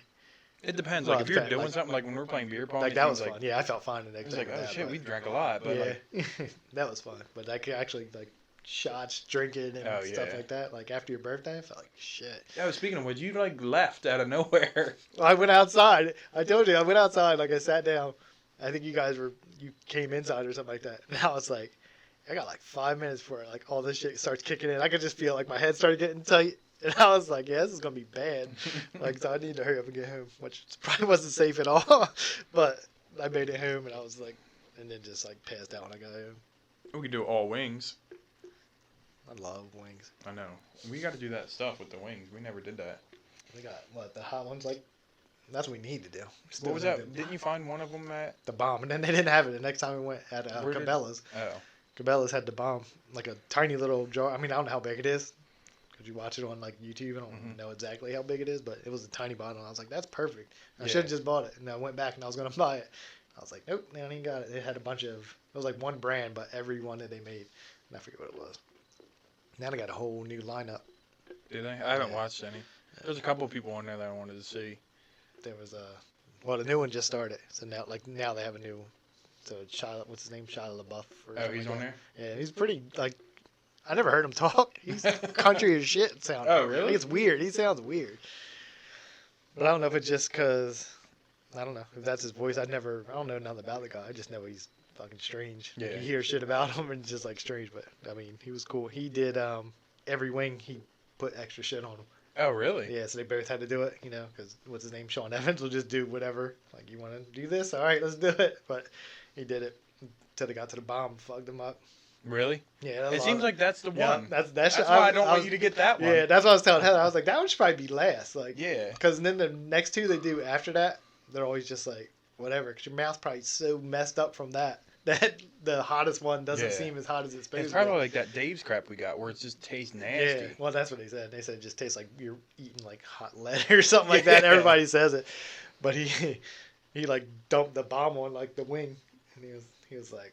It depends. Well, Like if you're like- doing something, like when we're playing beer pong, Like it that was seems fun. Yeah, I felt fine the It next was day. like, with oh that, shit, but- we drank a lot, but yeah, like, that was fun. But I could actually like shots, drinking, and Oh, stuff yeah. like that. Like after your birthday, I felt like shit. yeah. Speaking of which, you like left out of nowhere. I went outside. I told you I went outside. Like I sat down. I think you came inside or something like that. And I was like, I got like 5 minutes before like all this shit starts kicking in. I could just feel like my head started getting tight. And I was like, yeah, this is gonna be bad. Like, so I need to hurry up and get home, which probably wasn't safe at all. But I made it home, and I was like, and then just like passed out when I got home. We could do all wings. I love wings. I know. We got to do that stuff with the wings. We never did that. We got what the hot ones like. That's what we need to do. Still What was need that? to- Didn't you find one of them at? The bomb, and then they didn't have it. The next time we went at Where did- Cabela's, Oh. Cabela's had the bomb, like a tiny little jar. I mean, I don't know how big it is. Could you watch it on like YouTube? I don't know exactly how big it is, but it was a tiny bottle. And I was like, that's perfect. I Yeah. should have just bought it. And I went back and I was gonna buy it. I was like, nope, they don't even got it. It had a bunch of. It was like one brand, but every one that they made, and I forget what it was. Now they got a whole new lineup. Did they? I haven't Yeah. watched any. There's a couple of people on there that I wanted to see. There was well, the new one just started, so now they have a new. So Shia, what's his name? Shia LaBeouf. Or Oh, something he's like on that. there. Yeah, he's pretty like. I never heard him talk. He's country as shit sounding. Oh, really? Like, it's weird. He sounds weird. But I don't know if it's just because I don't know if that's his voice. I don't know nothing about the guy. I just know he's fucking strange. Like, Yeah. you hear shit about him and it's just like strange. But I mean, he was cool. He did every wing. He put extra shit on him. Oh, really? Yeah, so they both had to do it, because what's his name? Sean Evans will just do whatever. Like, you want to do this? All right, let's do it. But he did it until they got to the bomb, fucked him up. Really? Yeah, It seems like that's the yeah, one. that's That's why I don't want you to get that one. Yeah, that's what I was telling Heather. I was like, that one should probably be last. Like, Yeah. because then the next two they do after that, they're always just like, whatever. Because your mouth's probably so messed up from that the hottest one doesn't Yeah. seem as hot as it's supposed It's to be. probably like that Dave's crap we got, where it just tastes nasty. Yeah, well, that's what they said. They said it just tastes like you're eating like hot lead or something like that. Yeah. Everybody says it, but he like dumped the bomb on like the wing, and he was like,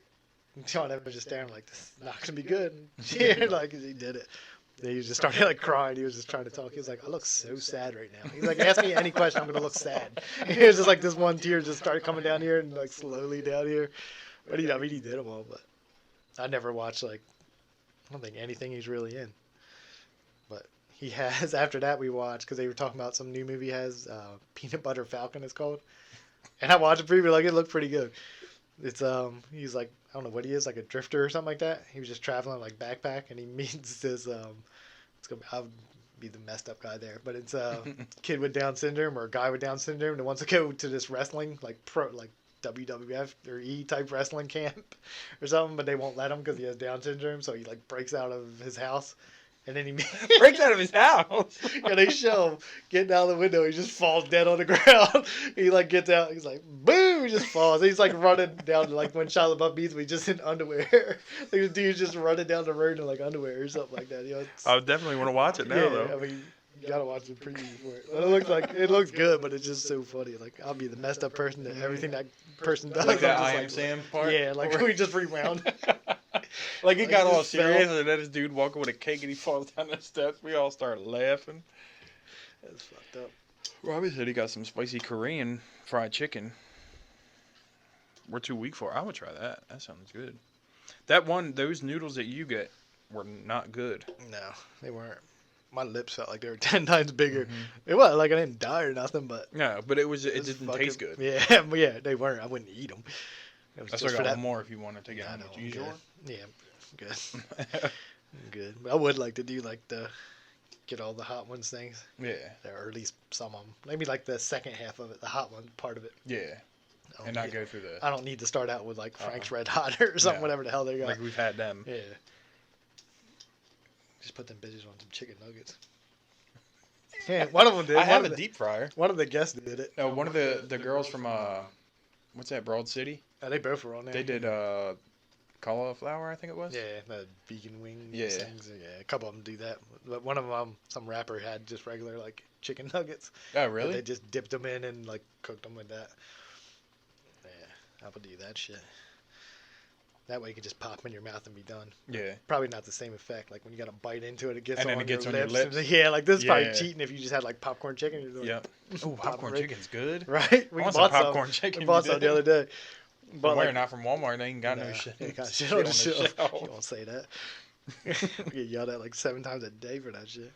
John Evans was just staring like, this is not gonna be good. Yeah, like he did it. Then he just started like crying. He was just trying to talk. He was like, I look so sad right now. He's like, ask me any question, I'm gonna look sad. It was just like this one tear just started coming down here and like slowly down here. But I mean, he did them all. But I never watched like. I don't think anything he's really in. But he has, after that we watched, because they were talking about some new movie he has, Peanut Butter Falcon it's called. And I watched a preview, like it looked pretty good. It's, he's like, I don't know what he is, like a drifter or something like that. He was just traveling like backpack and he meets this, I'll be the messed up guy there, but it's a kid with Down syndrome or a guy with Down syndrome that wants to go to this wrestling, like WWF or E type wrestling camp or something, but they won't let him because he has Down syndrome. So he like breaks out of his house, and then he Breaks out of his house. and they show him getting out the window. He just falls dead on the ground. He like gets out. He's like boom. He just falls. He's like running down like when Shia LaBeouf beats him. He's just in underwear. Like this dude's just running down the road in like underwear or something like that. It's, I would definitely want to watch it now, yeah, though. I mean, you gotta watch the preview for it. But it looks good, but it's just so funny. Like I'll be the messed up person that everything that person does. Like that I'm I just Am Sam part? Yeah, like we just rewound. Like it Like, got he all just serious, fell. and then this dude walking with a cake and he falls down the steps. We all started laughing. That's fucked up. Robbie said he got some spicy Korean fried chicken. We're too weak for it. I would try that. That sounds good. Those noodles that you get were not good. No, they weren't. My lips felt like they were 10 times bigger. Mm-hmm. It wasn't like I didn't die or nothing, but No, but it was didn't fucking- taste good. Yeah, yeah, they weren't. I wouldn't eat them. It was I just still for got that. one more if you want to take it I home know, with you. I'm Sure? good. Yeah, good. Good. But I would like to do like get all the hot ones things, Yeah, or at least some of them. Maybe like the second half of it, the hot one part of it. yeah. I don't And not need- go through the I don't need to start out with like Frank's Red Hot or something, No. whatever the hell they got. like we've had them. Yeah. Just put them bitches on some chicken nuggets. Yeah, one of them did. I One have of a the- deep fryer. One of the guests did it. No, one of the girls from what's that? Broad City. They both were on there. They did cauliflower, I think it was. Yeah, the vegan wing Yeah. things. Yeah, a couple of them do that. But one of them, some rapper had just regular like chicken nuggets. Oh, But really? They just dipped them in and like cooked them with that. Yeah, I would do that shit. That way you can just pop them in your mouth and be done. Yeah. Probably not the same effect. Like when you got to bite into it, it gets And all then on it gets your on your lips. lips. Yeah, like this is probably Yeah. cheating if you just had like popcorn chicken. You're like, Yep. Oh, popcorn right. chicken's good. Right? I want some bought popcorn chicken. We bought You some did? the other day. But But we're not from Walmart. They ain't got no nah, shit. they got shit shit on the the shelf. shelf. You won't say that. We get yelled at like 7 times a day for that shit.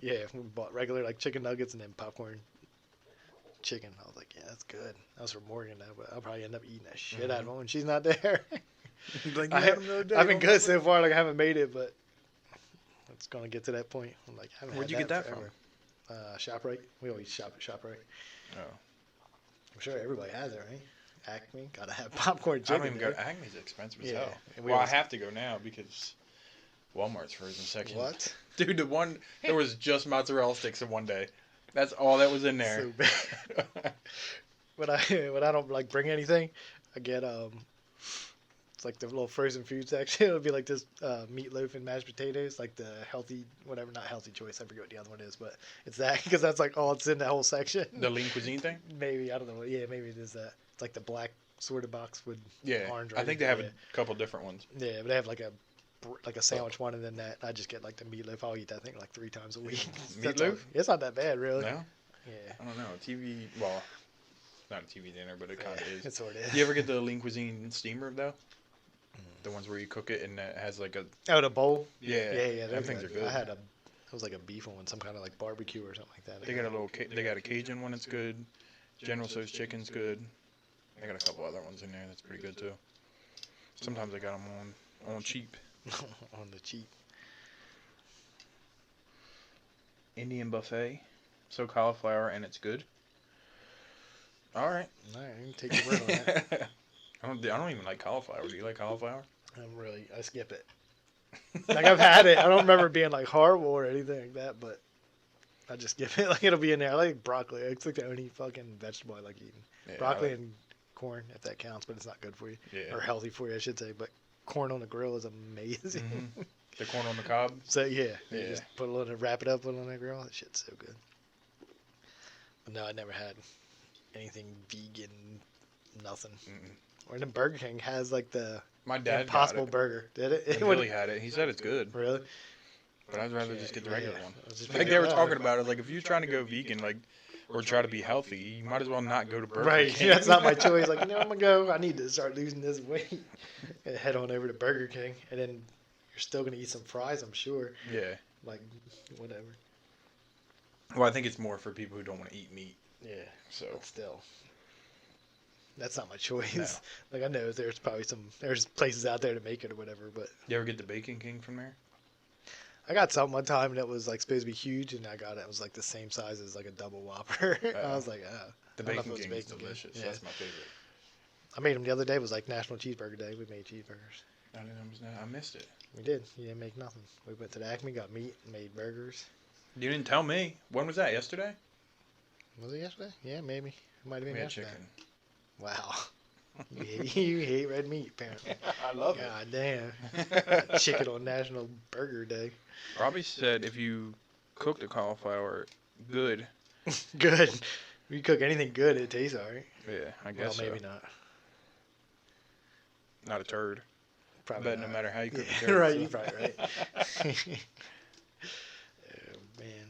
Yeah, we bought regular like chicken nuggets and then popcorn chicken. I was like, yeah, that's good. That was for Morgan now, but I'll probably end up eating that shit out of her when she's not there. Like, I've been good so far. Like I haven't made it, but it's gonna get to that point. I'm like, I haven't Where'd had you get that forever. ShopRite. We always shop at ShopRite. Oh. I'm sure everybody has it, right? Acme. Gotta have popcorn I chicken. don't even go dude. to Acme's expensive as Yeah, hell. and we Well, I always- have to go now because Walmart's frozen section. What? Dude, there was just mozzarella sticks in one day. That's all that was in there. So bad. when I don't like bring anything, I get it's like the little frozen food section. It'll be like this meatloaf and mashed potatoes, like the healthy whatever, not healthy choice. I forget what the other one is, but it's that because that's like all it's in that whole section. The lean cuisine thing? Maybe I don't know. Yeah, maybe it is that. It's like the black sort of box with Yeah. orange. I think they have yeah. a couple different ones. Yeah, but they have like a sandwich one, and then that I just get like the meatloaf. I'll eat that thing like 3 times a week. That's all- Meatloaf? It's not that bad, really. No? Yeah, I don't know. TV, well, not a TV dinner, but it kind of is. it sort of is. You ever get the lean cuisine steamer, though? The ones where you cook it and it has like a... Oh, the bowl. Yeah. Yeah, Them things are good. I had it was like a beef one, some kind of like barbecue or something like that. They got a little... They got a Cajun one that's good. General Tso's chicken's good. They got a couple other ones in there that's pretty good, too. Sometimes I got them on cheap. on the cheap. Indian buffet. So cauliflower and it's good. All right. All right, you can take your word on that. I don't even like cauliflower. Do you like cauliflower? I skip it. Like I've had it. I don't remember it being like horrible or anything like that, but I just skip it. Like it'll be in there. I like broccoli. It's like the only fucking vegetable I like eating. Yeah, Broccoli and corn, if that counts, but it's not good for you. Yeah. Or healthy for you, I should say. But corn on the grill is amazing. Mhm. The corn on the cob. So yeah, you Yeah. just put a little, wrap it up, put it on the grill. That shit's so good. But no, I never had anything vegan, nothing. Mm-mm. Or then Burger King has like the My dad Impossible got it. Burger. Did it? And Billy had it. He said it's good, Really? but I'd rather just get the regular Yeah. one. I was just Like they were thinking, talking about it. Like if you're trying to go vegan, like or try to be healthy, you might as well not go to Burger Right, King. that's not my choice. Like, I'm gonna go. I need to start losing this weight. And head on over to Burger King, and then you're still gonna eat some fries, I'm sure. Yeah. Like, whatever. Well, I think it's more for people who don't want to eat meat. Yeah, So but still, that's not my choice. No. Like, I know there's probably there's places out there to make it or whatever, but you ever get the Bacon King from there? I got something one time that was like supposed to be huge, and I got it. It was like the same size as like a double Whopper. I was like, ah. The I don't know if Bacon it was King is Bacon King. delicious. Yeah. That's my favorite. I made them the other day. It was like National Cheeseburger Day. We made cheeseburgers. I missed it. We did. You didn't make nothing. We went to the Acme, got meat, and made burgers. You didn't tell me. When was that? Yesterday? Was it yesterday? Yeah, maybe. It might have been We had yesterday. chicken. Wow. You hate red meat, apparently. I love God damn. Chicken on National Burger Day. Robbie said if you cook the cauliflower good, Good. If you cook anything good, it tastes alright. yeah, I Well, guess maybe so. not. Not a turd. I Probably bet not. no matter how you cook Yeah, the turd. right, so. you're probably right. Oh, man.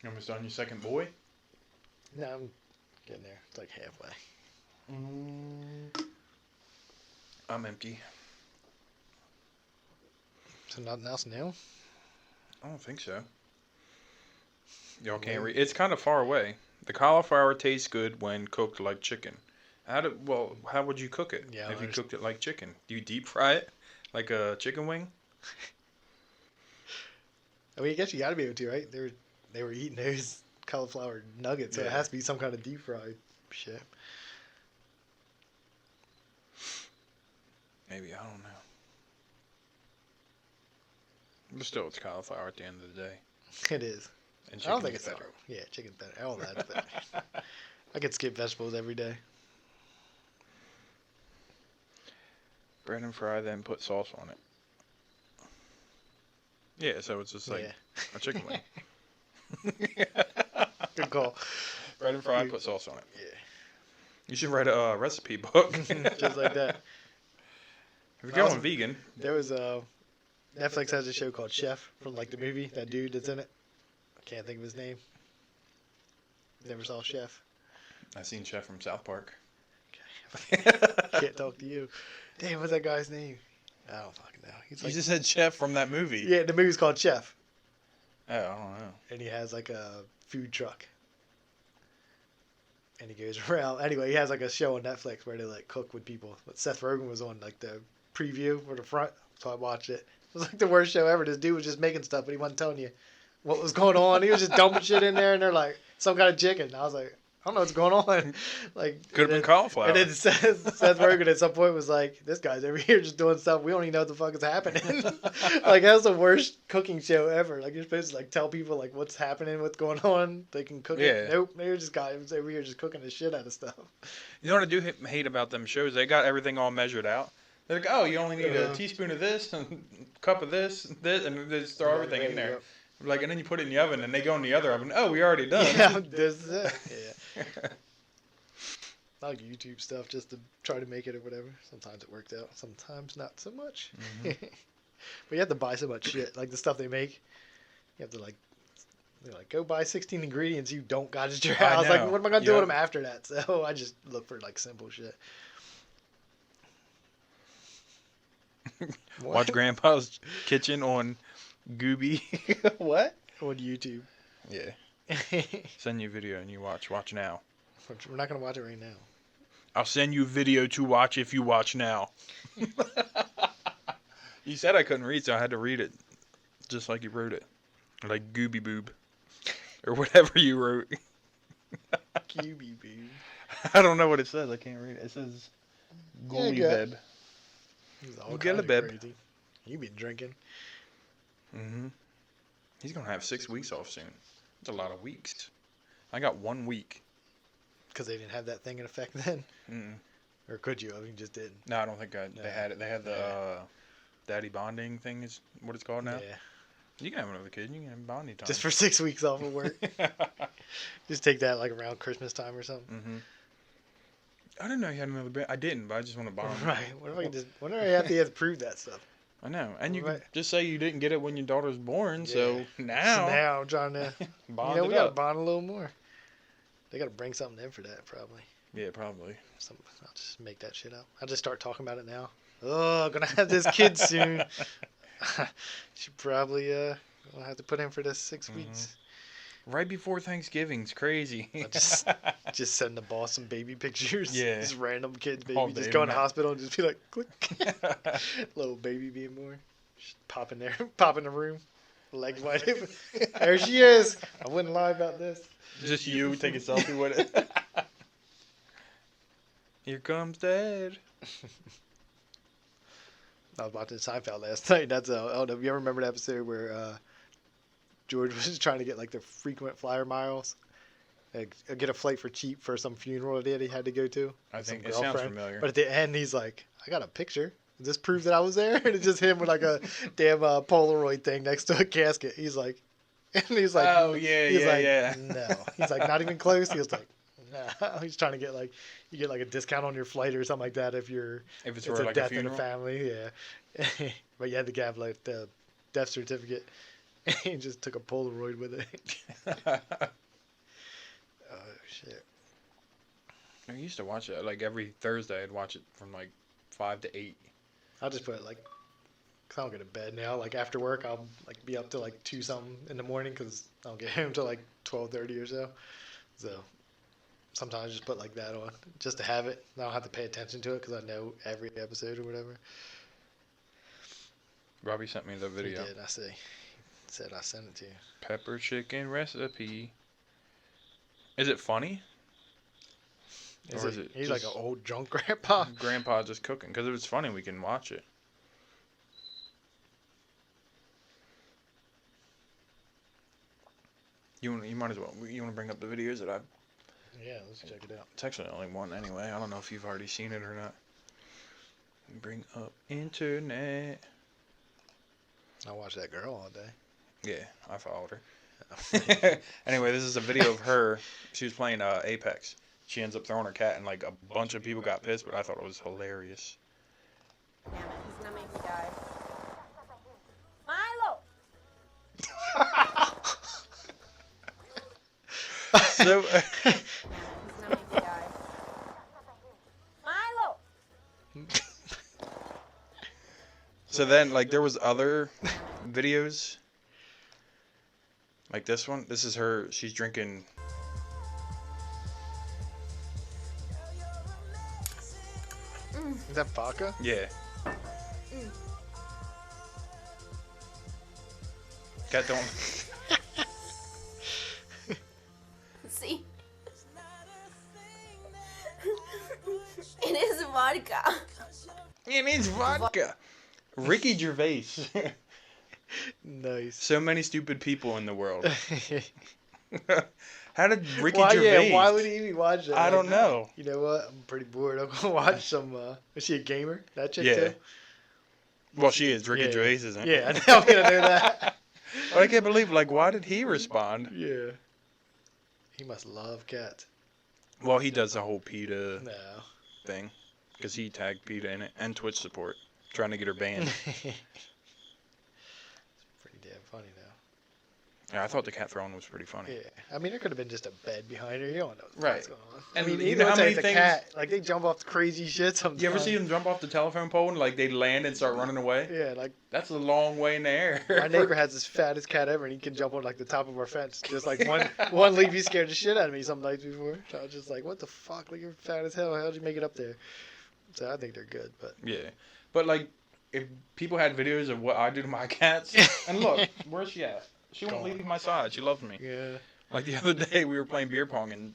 You almost on your second boy? No, I'm getting there. It's like halfway. I'm empty. So nothing else new? I don't think so. Y'all can't read. It's kind of far away. The cauliflower tastes good when cooked like chicken. How would you cook it Yeah, I if you understand. cooked it like chicken? Do you deep fry it like a chicken wing? I mean, I guess you got to be able to, right? They were eating those cauliflower nuggets, so it Yeah. has to be some kind of deep fried shit. Maybe, I don't know. But still, it's cauliflower at the end of the day. It is. And I don't think chicken's it's better. Yeah, chicken's better. All that's better. I could skip vegetables every day. Bread and fry, then put sauce on it. Yeah, so it's just like Yeah. a chicken wing. Good call. Bread and fry, put sauce on it. Yeah. You should write a recipe book. Just like that. If you're going vegan, There was Netflix has a show called Chef from like the movie. That dude that's in it. I can't think of his name. Never saw Chef. I seen Chef from South Park. Can't talk to you. Damn, what's that guy's name? I don't fucking know. He's You like, just said Chef from that movie. yeah, the movie's called Chef, Oh, I don't know. and he has like a food truck, and he goes around. Anyway, he has like a show on Netflix where they like cook with people. But Seth Rogen was on like the preview for the front, so I watched it. It was like the worst show ever. This dude was just making stuff, but he wasn't telling you what was going on. He was just dumping shit in there, and they're like, some kind of chicken. I was like, I don't know what's going on. Like, Could have been cauliflower. And then Seth Rogen at some point was like, this guy's over here just doing stuff. We don't even know what the fuck is happening. Like, that's the worst cooking show ever. Like, you're supposed to like tell people like what's happening, what's going on. They can cook it. Nope. They're just guys over here just cooking the shit out of stuff. You know what I do hate about them shows? They got everything all measured out. They're like, oh, you only need a teaspoon of this, and a cup of this, and they just throw everything in there. Like, and then you put it in the oven, and they go in the other oven. Oh, we already done. Yeah, this is it. Yeah. I like YouTube stuff just to try to make it or whatever. Sometimes it works out. Sometimes not so much. Mm-hmm. But you have to buy so much shit. Like the stuff they make, you have to like, they're like, go buy 16 ingredients you don't got at your house. Like, what am I gonna do with them after that? So I just look for like simple shit. Watch Grandpa's Kitchen on Gooby. What? On YouTube. Yeah. Send you a video and you watch. Watch now. We're not gonna watch it right now. I'll send you a video to watch if you watch now. You said I couldn't read, so I had to read it just like you wrote it. Like Gooby Boob. Or whatever you wrote. Gooby Boob. I don't know what it says. I can't read it. It says Gooby Beb. Get a bib. You been drinking. Mm-hmm. He's going to have 6 weeks off soon. That's a lot of weeks. I got 1 week. Because they didn't have that thing in effect then? Mm-mm. Or could you? I mean, just didn't. No, I don't think they had it. They had the daddy bonding thing is what it's called now. Yeah. You can have another kid. You can have bonding time. Just for 6 weeks off of work. Just take that like around Christmas time or something. Mm-hmm. I didn't know you had another band. I didn't, but I just want to bond. Right. What if I can just... When do I have to prove that stuff? I know. And you Right. can just say you didn't get it when your daughter was born, so now... So now I'm trying to... bond we it got to up. bond a little more. They got to bring something in for that, probably. Yeah, probably. I'll just make that shit up. I'll just start talking about it now. Oh, I'm going to have this kid soon. Should probably... I'll have to put in for this 6 weeks. Right before Thanksgiving's crazy. Just send the boss some baby pictures. Yeah. Just random kid's All baby. day Just go in the night. hospital and just be like, click. Little baby being born. Just pop in there. Pop in the room. Legs wide open. There she is. I wouldn't lie about this. Just you take a selfie with it. Here comes Dad. I was watching Seinfeld last night. That's I don't know if you ever remember the episode where George was trying to get like the frequent flyer miles, like, get a flight for cheap for some funeral that he had to go to. I with some think it sounds girlfriend. familiar. But at the end, he's like, "I got a picture. Does this prove that I was there?" And it's just him with like a damn Polaroid thing next to a casket. He's like, and he's like, Oh, yeah, he's yeah, like, yeah. No, he's like, not even close. He was like, no. He's trying to get like, you get like a discount on your flight or something like that if If it's a for like a death in funeral. the family, yeah. But you had to have like the death certificate. He just took a Polaroid with it. Oh shit! I used to watch it like every Thursday. I'd watch it from like 5 to 8. I'll just put it like, cause I don't go to bed now. Like after work, I'll like be up to like 2 something in the morning because I don't get home till like 12:30 or so. So sometimes I just put like that on just to have it. I don't have to pay attention to it because I know every episode or whatever. Robbie sent me the video. He did. I see. He said I sent it to you. Pepper chicken recipe. Is it funny? Or is it He's just- like an old drunk grandpa. Grandpa just cooking? Because if it's funny, we can watch it. You might as well. You want to bring up the videos that I've. Yeah, let's check it out. It's actually only one anyway. I don't know if you've already seen it or not. Bring up internet. I watch that girl all day. Yeah, I followed her. Anyway, this is a video of her. She was playing Apex. She ends up throwing her cat, and like a bunch of people got pissed, but I thought it was hilarious. Damn it, he's gonna make me die. Milo! So, He's gonna make me die. Milo! so then like there was other videos like this one. This is her. She's drinking. Is that vodka? Yeah. Cat don't. vodka. It needs vodka. Ricky Gervais. Nice. So many stupid people in the world. How did Ricky why, Gervais? Yeah, why would he even watch that? I don't know. You know what? I'm pretty bored. I'm gonna watch some. Is she a gamer? That chick Yeah. too? Well, she is. Ricky Yeah. Gervais isn't. Yeah, I know that. But I can't believe, like, why did he respond? Yeah. He must love cats. Well, he does the whole PETA No. thing. Because he tagged PETA in it. And Twitch support. Trying to get her banned. It's pretty damn funny though. Yeah, I thought the cat throwing was pretty funny. Yeah. I mean, there could have been just a bed behind her. You don't know what's Right. going on. And I mean, you even know how how many it's a things- cat, like they jump off the crazy shit sometimes. You ever see them jump off the telephone pole and, like, they land and start running away? Yeah, like That's a long way in the air. my neighbor has this fattest cat ever, and he can jump on like the top of our fence. Just like one leap, he scared the shit out of me some nights before. So I was just like, "What the fuck? Like you're fat as hell. How'd you make it up there?" So I think they're good, but Yeah. But, like, if people had videos of what I do to my cats, and look, where's she at? She won't Gone. leave my side. She loves me. yeah, Like, the other day, we were playing beer pong, and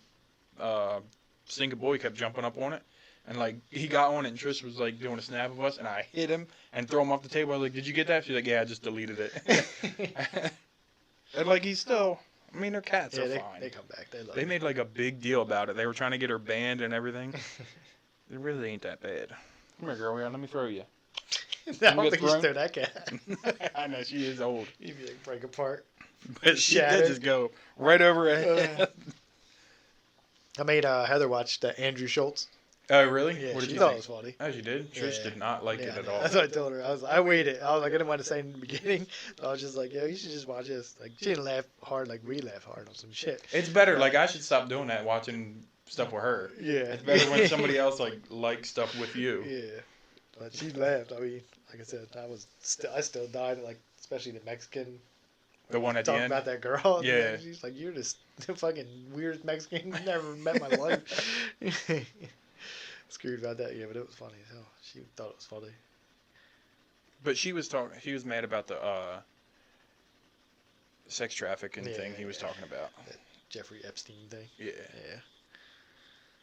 Stinky Boy kept jumping up on it. And, like, he got on it, and Trish was, like, doing a snap of us, and I hit him and throw him off the table. I was like, did you get that? She's like, yeah, I just deleted it. And, like, he's still... I mean, their cats yeah, are they fine. come back. They love They it. made, like, a big deal about it. They were trying to get her banned and everything. It really ain't that bad. Come here, girl. Let me throw you. I You don't get think he's thrown? throw that cat. I know, she is old. He'd be like break apart. But she did Shattered. just go right over her head. I made Heather watch Andrew Schultz. Oh, really? Yeah, What did she you thought think? it was funny. Oh, she did? Trish Yeah. did not like it Yeah, at I know. all. That's what I told her. I waited. I was like, I didn't want to say in the beginning. So I was just like, yo, you should just watch this. Like, she didn't laugh hard like we laugh hard on some shit. It's better. Like, I should stop doing that, watching stuff with her. Yeah. It's better when somebody else, like, likes stuff with you. Yeah. But she laughed. I mean, like I said, I still died, like, especially the Mexican. The one at the Talking end? about that girl. Yeah. She's like, you're just the fucking weirdest Mexican I've never met in my life. Screwed about that, yeah, but it was funny as hell. She thought it was funny. But she was mad about the sex trafficking Yeah, thing he was yeah. talking about. Jeffrey Epstein thing. Yeah. Yeah.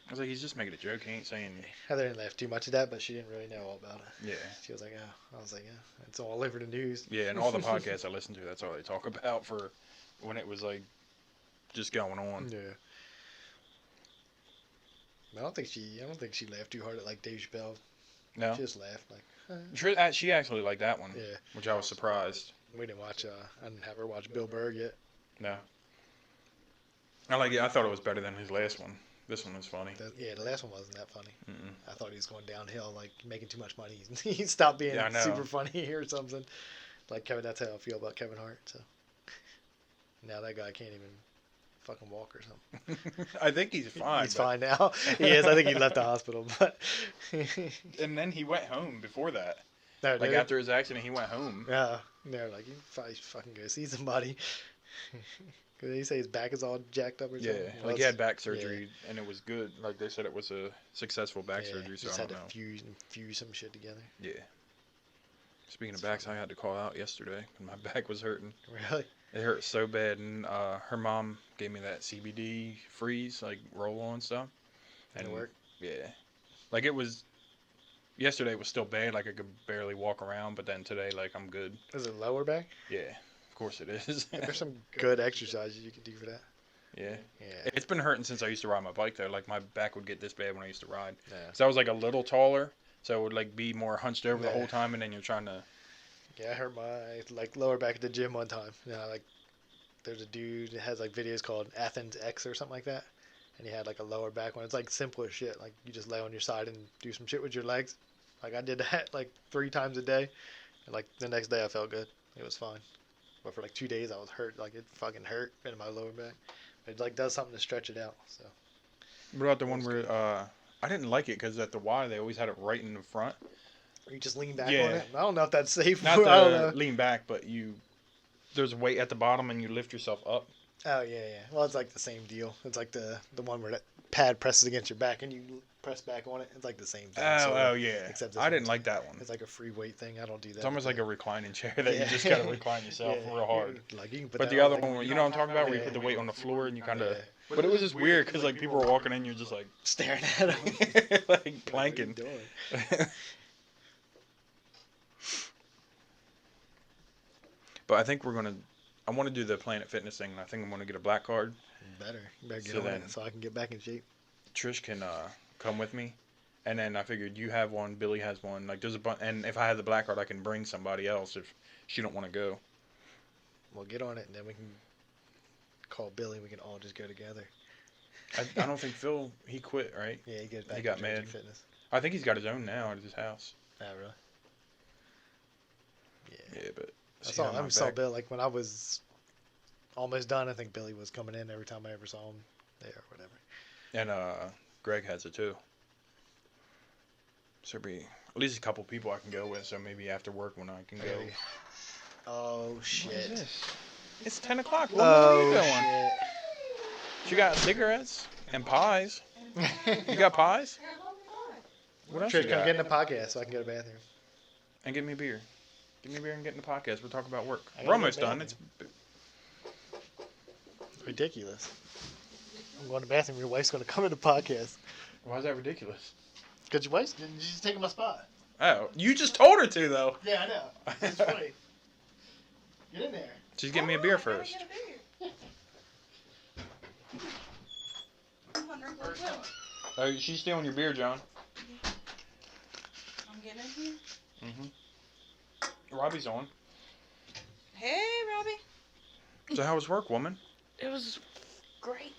I was like, he's just making a joke. He ain't saying... Heather didn't laugh too much at that, but she didn't really know all about it. Yeah. She was like, yeah. I was like, yeah. It's all over the news. Yeah, and all the podcasts I listen to, that's all they talk about for when it was, like, just going on. Yeah. I don't think she laughed too hard at like Dave Chappelle. No? She just laughed like. She actually liked that one, Yeah. which I was surprised. We didn't watch. I didn't have her watch Bill Burr yet. No. I like it. I thought it was better than his last one. This one was funny. The last one wasn't that funny. Mm-mm. I thought he was going downhill, like making too much money. He stopped being Yeah, I know. super funny or something. Like Kevin, that's how I feel about Kevin Hart. So now that guy can't even fucking walk or something. I think he's fine. He's but- fine now. He is. I think he left the hospital, but And then he went home before that. no, Like no. after his accident, he went home. Yeah, they're like, you probably should fucking go see somebody. Cause he say his back is all jacked up or Yeah, something. like he had back surgery, and it was good. Like they said, it was a successful back surgery. So just I had don't to know. fuse some shit together. Yeah. Speaking of backs, I had to call out yesterday when my back was hurting. Really? It hurt so bad, and her mom gave me that CBD freeze, like roll-on stuff. And it worked? Yeah. Like it was. Yesterday was still bad. Like I could barely walk around, but then today, like I'm good. Is it lower back? Yeah. Of course it is. There's some good exercises you can do for that. Yeah. Yeah. It's been hurting since I used to ride my bike though. Like my back would get this bad when I used to ride. Yeah. Cause I was like a little taller, so it would like be more hunched over the Yeah. whole time, and then you're trying to. Yeah, I hurt my like lower back at the gym one time. You know, like there's a dude that has like videos called Athens X or something like that, and he had like a lower back one. It's like simple as shit. Like you just lay on your side and do some shit with your legs. Like I did that like 3 times a day, and like the next day I felt good. It was fine. But for like 2 days I was hurt. Like it fucking hurt in my lower back. It like does something to stretch it out. So What about the one was where good. I didn't like it because at the Y they always had it right in the front. or you just lean back Yeah. on it. I don't know if that's safe. Not I don't to know. lean back, but there's a weight at the bottom and you lift yourself up. Oh yeah, yeah. Well, it's like the same deal. It's like the one where that pad presses against your back and you press back on it. It's like the same thing. sort of, Yeah. except this I didn't one's- like that one. It's like a free weight thing. I don't do that. It's almost like a reclining chair that you Yeah. just gotta recline yourself Yeah. real hard. Like you can put But that the on, other like, one, you know what I'm talking about, where you Yeah. put the weight on the floor and you kind of Yeah. But it was just weird because like people were walking in, you're just like Staring at him. like What are you planking. doing? But I think I want to do the Planet Fitness thing, and I think I'm gonna get a black card. Better. You better get So on then- it so I can get back in shape. Trish can come with me, and then I figured you have one, Billy has one. Like there's a bunch, and if I have the black card, I can bring somebody else if she don't want to go. We'll get on it and then we can call Billy. We can all just go together. I don't think Phil he quit, right? Yeah, he gets back. He got to Jersey mad. Fitness. I think he's got his own now at his house. Not really. Yeah. Yeah, but I see, saw. I'm I not saw back. Bill like when I was almost done. I think Billy was coming in every time I ever saw him there or whatever. And Greg has it too. So there'll be at least a couple people I can go with. So maybe after work when I can go. Maybe. Oh shit. It's 10 o'clock. What are you Oh doing? shit. You got cigarettes and pies. You got pies? What else Trish, you come got? get in the podcast so I can go to the bathroom. And give me a beer. Give me a beer and get in the podcast. We'll talk about work. I We're gotta almost go to done. the It's Ridiculous. I'm going to the bathroom. Your wife's going to come in the podcast. why is that ridiculous? Because your wife's she's taking my spot. Oh, you just told her to though. Yeah, I know. It's funny. Get in there. She's getting me a beer first. Oh, she's stealing your beer, John. I'm getting in here. Robbie's on. Hey, Robbie. So how was work, woman? It was great.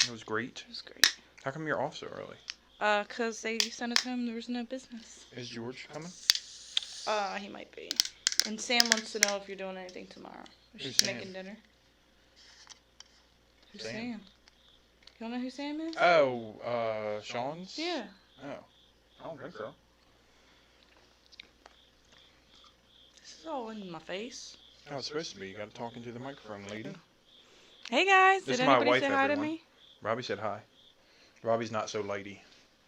It was great. It was great. How come you're off so early? 'Cause they sent us home. There was no business. Is George coming? He might be. And Sam wants to know if you're doing anything tomorrow. Who's She's Sam? making dinner. Who's Sam? Sam? You don't know who Sam is? Oh, Sean's? Yeah. Oh, I don't think so. This is all in my face. Oh, it's supposed to be. You got to talk into the microphone, lady. Hey guys, This did is my anybody wife, say hi to everyone. me? Robbie said hi. Robbie's not so lady.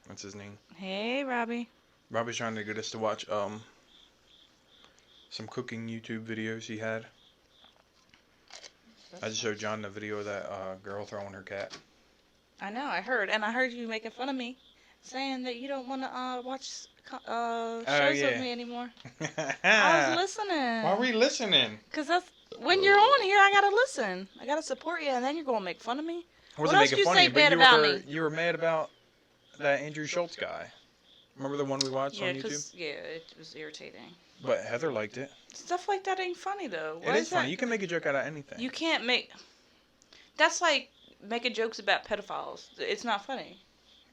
That's his name. Hey, Robbie. Robbie's trying to get us to watch some cooking YouTube videos he had. I just showed John the video of that girl throwing her cat. I know, I heard. And I heard you making fun of me, saying that you don't want to watch shows yeah. with me anymore. I was listening. Why were you listening? Because that's when you're on here, I gotta listen. I gotta support you, and then you're gonna make fun of me. I What wasn't else making you fun say of you, bad but about you were, me? you were mad about that Andrew Schultz guy. Remember the one we watched Yeah, on YouTube? because it was irritating. But Heather liked it. Stuff like that ain't funny though. It is funny. You can make a joke out of anything. You can't make. That's like making jokes about pedophiles. It's not funny.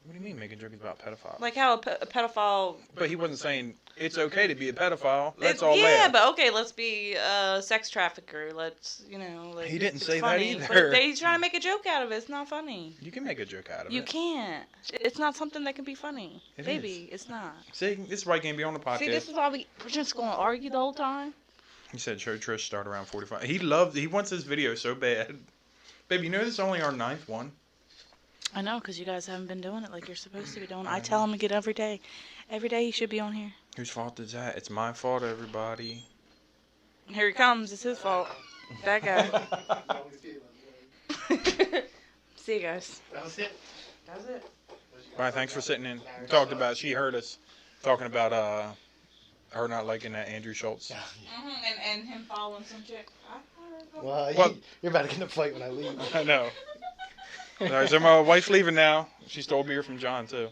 What do you mean making jokes about pedophiles? Like how a pedophile. But he wasn't saying it's okay to be a pedophile. Let's all yeah, laugh. but okay, let's be a sex trafficker. Let's, like, He didn't it's say that funny. either. But he's trying to make a joke out of it. It's not funny. You can make a joke out of You it. can't. It's not something that can be funny. It Baby, it's not. See, this is why you can't be on the podcast. See, this is why we're just going to argue the whole time. He said show Trish start around 45. He wants this video so bad. Babe, you know this is only our 9th one? I know, because you guys haven't been doing it like you're supposed to be doing. I tell him to get every day. Every day you should be on here. Whose fault is that? It's my fault, everybody. Here he comes. It's his fault. That guy. See you guys. That was it. That was it. Alright, thanks for sitting in. We talked about, she heard us talking about her not liking that Andrew Schultz. And him following some chick. Well, Well- you're about to get in a fight when I leave. I know. Alright, so my wife's leaving now. She stole beer from John, too.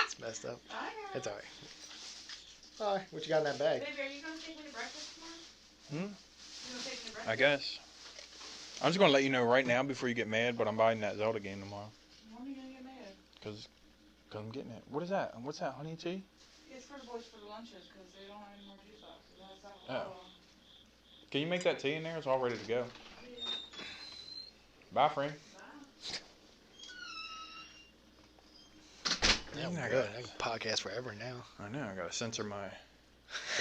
It's messed up. It's alright. Alright, what you got in that bag? Baby, are you going to take me to breakfast Hmm? tomorrow? You going to take me to breakfast? I guess. I'm just going to let you know right now before you get mad, but I'm buying that Zelda game tomorrow. When are you going to get mad? Because I'm getting it. What is that? What's that, honey tea? It's for the boys for the lunches because they don't have any more juice boxes. That's that Oh. Can you make that tea in there? It's all ready to go. Bye, friend. Yeah, I'm I good. got- I can podcast forever now. I know, I got to censor my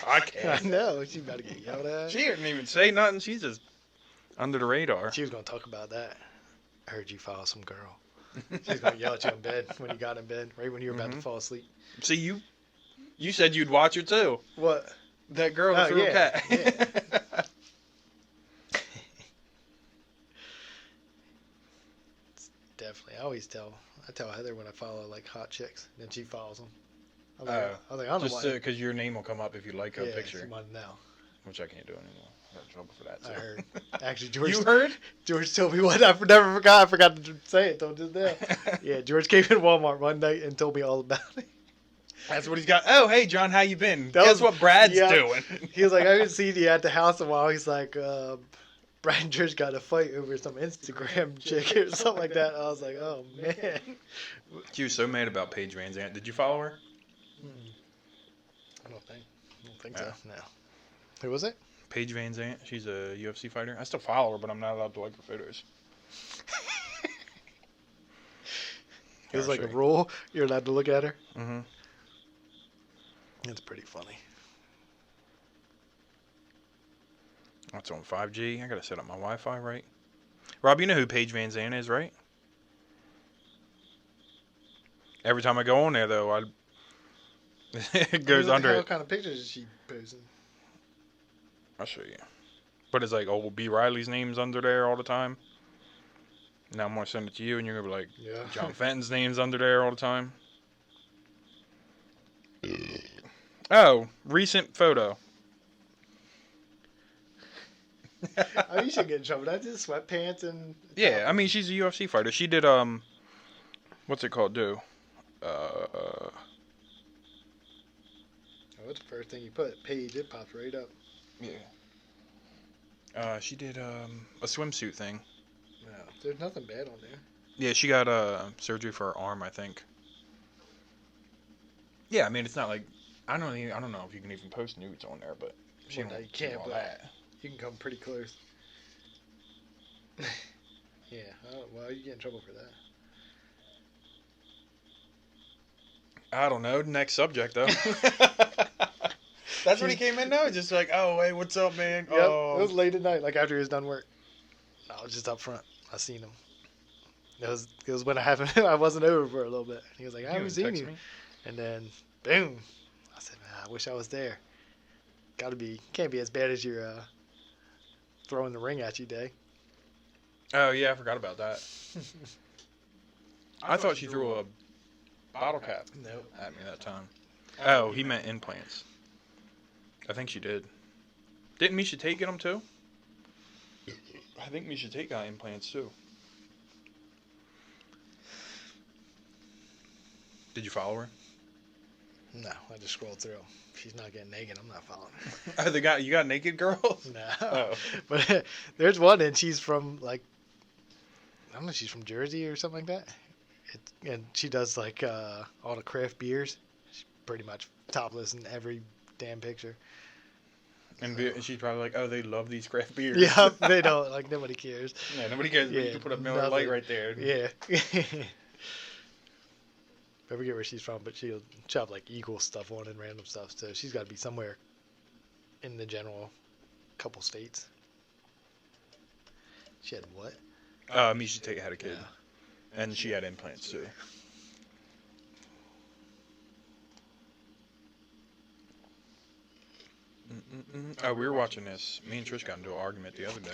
I podcast. know. She's about to get yelled at. She didn't even say nothing. She's just under the radar. She was going to talk about that. I heard you follow some girl. She was going to yell at you in bed when you got in bed, right when you were about to fall asleep. See, you said you'd watch her too. What? That girl Oh, that threw yeah, a cat. definitely. I tell Heather when I follow like hot chicks, then she follows them. I Oh. was like, I don't know Just why. because your name will come up if you like a Yeah, picture, she wanted to know. which I can't do anymore. I got in trouble for that. I too. heard. Actually, George. You heard? George told me one. I never forgot. I forgot to say it till just now. Yeah, George came in Walmart one night and told me all about it. That's what he's got. Oh, hey, John, how you been? That Guess was- what Brad's yeah. doing? He was like, I haven't seen you at the house in a while. He's like, Brad and George got a fight over some Instagram chick or something like that. I was like, oh man. She was so mad about Paige Van Zandt. Did you follow her? I don't think so. No. Who was it? Paige Van Zandt. She's a UFC fighter. I still follow her, but I'm not allowed to like her photos. It was like a rule. You're allowed to look at her. Mm-hmm. It's pretty funny. That's on 5G. I gotta set up my Wi-Fi right. Rob, you know who Paige Van Zandt is, right? Every time I go on there, though, it goes What under it. kind of pictures is she posting? I'll show you. But it's like, oh, B. Riley's name's under there all the time. Now I'm gonna send it to you, and you're gonna be like, Yeah. John Fenton's name's under there all the time. Oh, recent photo. Oh, you should get in trouble. That's just sweatpants and. Yeah, I mean, she's a UFC fighter. She did, what's it called, Oh, what's the first thing you put? Page, it pops right up. yeah. She did, a swimsuit thing. No, there's nothing bad on there. Yeah, she got, surgery for her arm, I think. Yeah, I mean, it's not like, I don't know if you can even post nudes on there, but she Well, no, don't you do can't, all but- that. You can come pretty close. Yeah, well, you get in trouble for that. I don't know. Next subject, though. That's what he came in, though? Just like, oh, hey, what's up, man? Yep, Oh. it was late at night, like after he was done work. I was just up front. I seen him. It was when I happened. I wasn't over for a little bit. He was like, I You haven't would seen text you. me? And then, boom. I said, man, I wish I was there. Can't be as bad as your throwing the ring at you day. Oh, yeah, I forgot about that. I thought she threw a bottle cap Nope. at me that time. Oh, he meant implants. I think she did. Didn't Misha Tate get them, too? I think Misha Tate got implants, too. Did you follow her? No, I just scrolled through. If she's not getting naked, I'm not following her. Oh, you got naked girls? No. Oh. But there's one, and she's from, like, I don't know, she's from Jersey or something like that. And she does, like, all the craft beers. She's pretty much topless in every damn picture. And she's probably like, oh, they love these craft beers. Yeah, they don't. Like, nobody cares. Yeah, nobody cares, but you Yeah, can put a Miller nothing. Lite right there. Yeah. I forget where she's from, but she'll have, like, Eagle stuff on and random stuff. So she's got to be somewhere in the general couple states. She had what? Misha Tate had a kid. Yeah. And she had implants, too. Oh, we were watching this. Me and Trish got into an argument the other day.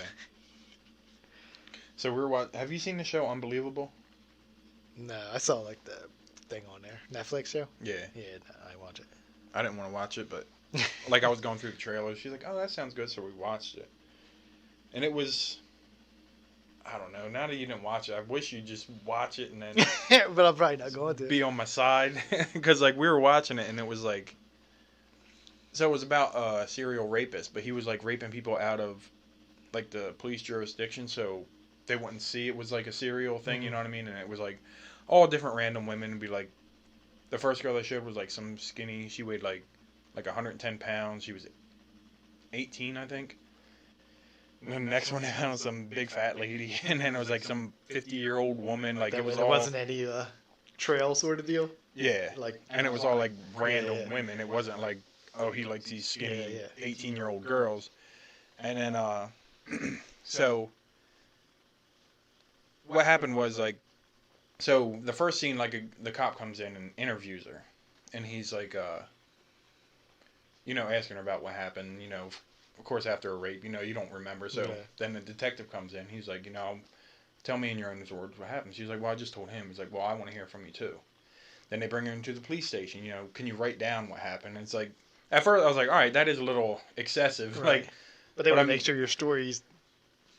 So we were have you seen the show Unbelievable? No, I saw, like, the thing on there. Netflix show? Yeah. Yeah, no, I watch it. I didn't want to watch it, but like I was going through the trailer. She's like, oh, that sounds good. So we watched it. And it was, I don't know. Now that you didn't watch it, I wish you'd just watch it and then But I'm probably not going to. be on my side. Because like we were watching it and it was like, so it was about a serial rapist, but he was like raping people out of like the police jurisdiction. So they wouldn't see it was like a serial thing, you know what I mean? And it was like all different random women would be like, the first girl they showed was like some skinny, she weighed like 110 pounds. She was 18, I think. And then the next one down was some big fat lady. And then it was like some 50-year-old woman. Like it was there all, wasn't any trail sort of deal. yeah. Like, And it was all like random Yeah. women. It wasn't like, oh, he likes these skinny Yeah, 18-year-old girls. And then, so what happened was like, so the first scene, like the cop comes in and interviews her, and he's like, you know, asking her about what happened. You know, of course, after a rape, you know, you don't remember. So Yeah. then the detective comes in. He's like, you know, tell me in your own words what happened. She's like, well, I just told him. He's like, well, I want to hear from you too. Then they bring her into the police station. You know, can you write down what happened? And it's like, at first I was like, all right, that is a little excessive. Right. Like, But they But want I to mean- make sure your stories,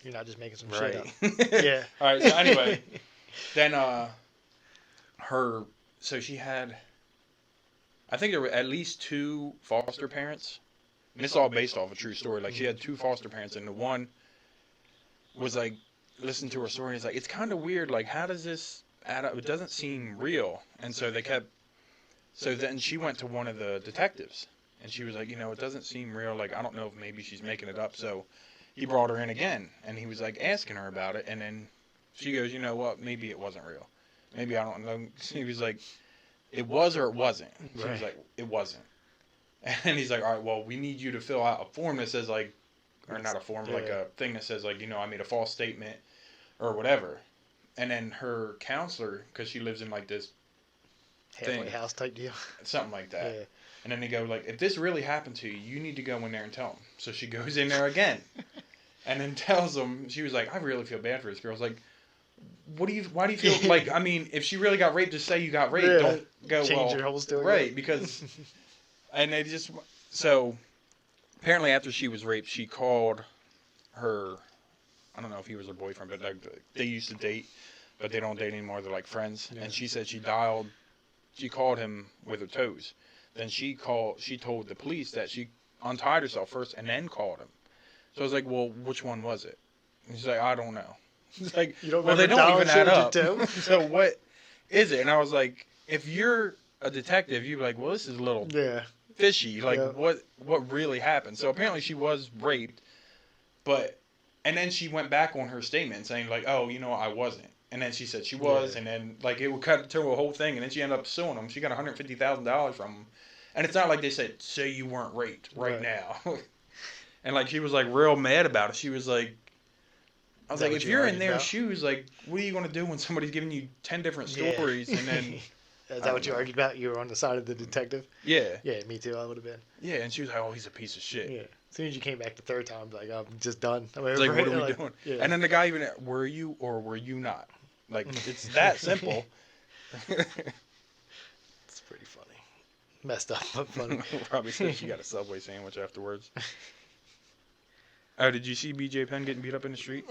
you're not just making some shit up. right. Yeah. All right. So anyway, then so she had, I think there were at least 2 foster parents. And it's all based off a true story. Like, she had 2 foster parents, and the one was like, listened to her story, and he's like, it's kind of weird. Like, how does this add up? It doesn't seem real. And so so then she went to one of the detectives, and she was like, you know, it doesn't seem real. Like, I don't know if maybe she's making it up. So he brought her in again, and he was like asking her about it, and then she goes, you know what, maybe it wasn't real. Maybe I don't know. He was like, it was or it wasn't. She was Right. like, it wasn't. And he's like, all right, well, we need you to fill out a form that says, like, or not a form, like a thing that says, like, you know, I made a false statement or whatever. And then her counselor, because she lives in, like, this, Halfway thing. house type deal. something like that. Yeah. And then they go, like, if this really happened to you, you need to go in there and tell them. So she goes in there again and then tells them, she was like, I really feel bad for this girl. I was like, why do you feel like, I mean, if she really got raped, just say you got raped. Yeah. Don't go, Change well, your whole story. right, because, and they just, so apparently after she was raped, she called her, I don't know if he was her boyfriend, but they used to date, but they don't date anymore. They're like friends. Yeah. And she said she called him with her toes. Then she told the police that she untied herself first and then called him. So I was like, well, which one was it? And she's like, I don't know. It's like, You don't well, they remember don't even add Dollar up. Shave Your Toe? So what is it? And I was like, if you're a detective, you'd be like, well, this is a little Yeah. fishy. Like, Yeah. what really happened? So apparently she was raped, and then she went back on her statement saying, like, oh, you know, I wasn't. And then she said she was, Yeah. and then, like, it would cut to a whole thing, and then she ended up suing them. She got $150,000 from them. And it's not like they said, say you weren't raped right now. And, like, she was, like, real mad about it. She was like, I was Is that like, what if you you're in argued their about? shoes, like, what are you going to do when somebody's giving you 10 different Yeah. stories? And then, Is that what you argued about? You were on the side of the detective? yeah. Yeah, me too. I would have been. Yeah, and she was like, oh, he's a piece of shit. Yeah. As soon as you came back the third time, like, I'm just done. I'm It's like, over what it. are we Like, doing? Yeah. And then the guy even, were you or were you not? Like, it's that simple. It's pretty funny. Messed up, but funny. Probably said she got a Subway sandwich afterwards. Oh, did you see BJ Penn getting beat up in the street?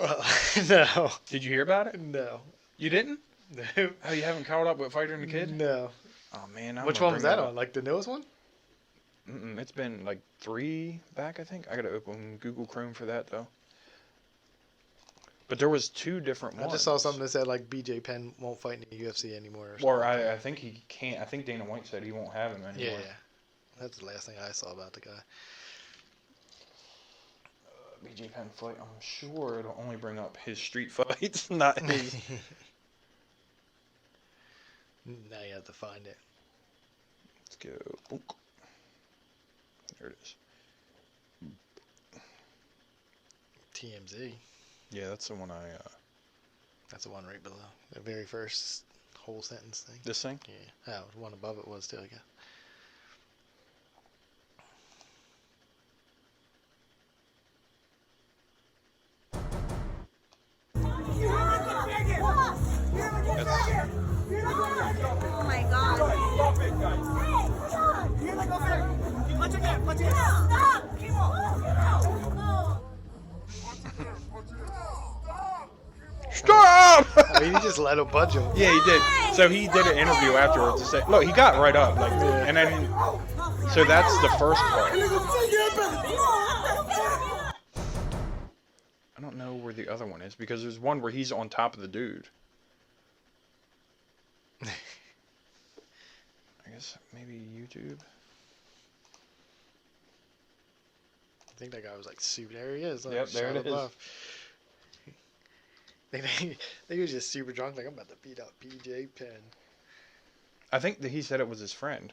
No. Did you hear about it? No. You didn't? No. Oh, you haven't caught up with Fighter and the Kid? No. Oh, man. I'm Which gonna one was bring that up. on? Like the newest one? It's been like 3 back, I think. I gotta open Google Chrome for that, though. But there was 2 different ones. I just saw something that said like BJ Penn won't fight in the UFC anymore. Or I think he can't. I think Dana White said he won't have him Yeah, anymore. that's the last thing I saw about the guy. BJ Penn fight. I'm sure it'll only bring up his street fights, not his. Now you have to find it. Let's go. Boom. There it is. TMZ. Yeah, that's the one I. That's the one right below. The very first whole sentence thing. This thing. Yeah. Oh, the one above it was too, I guess. Oh my god. Stop! I mean, he just let him punch him. Yeah, he did. So he did an interview afterwards to say, look, he got right up, like, and then, so that's the first part. I don't know where the other one is because there's one where he's on top of the dude. I guess maybe YouTube. I think that guy was like super. There he is. Like, Yep, there shot it is. above. He was just super drunk. Like, I'm about to beat up BJ Penn. I think that he said it was his friend.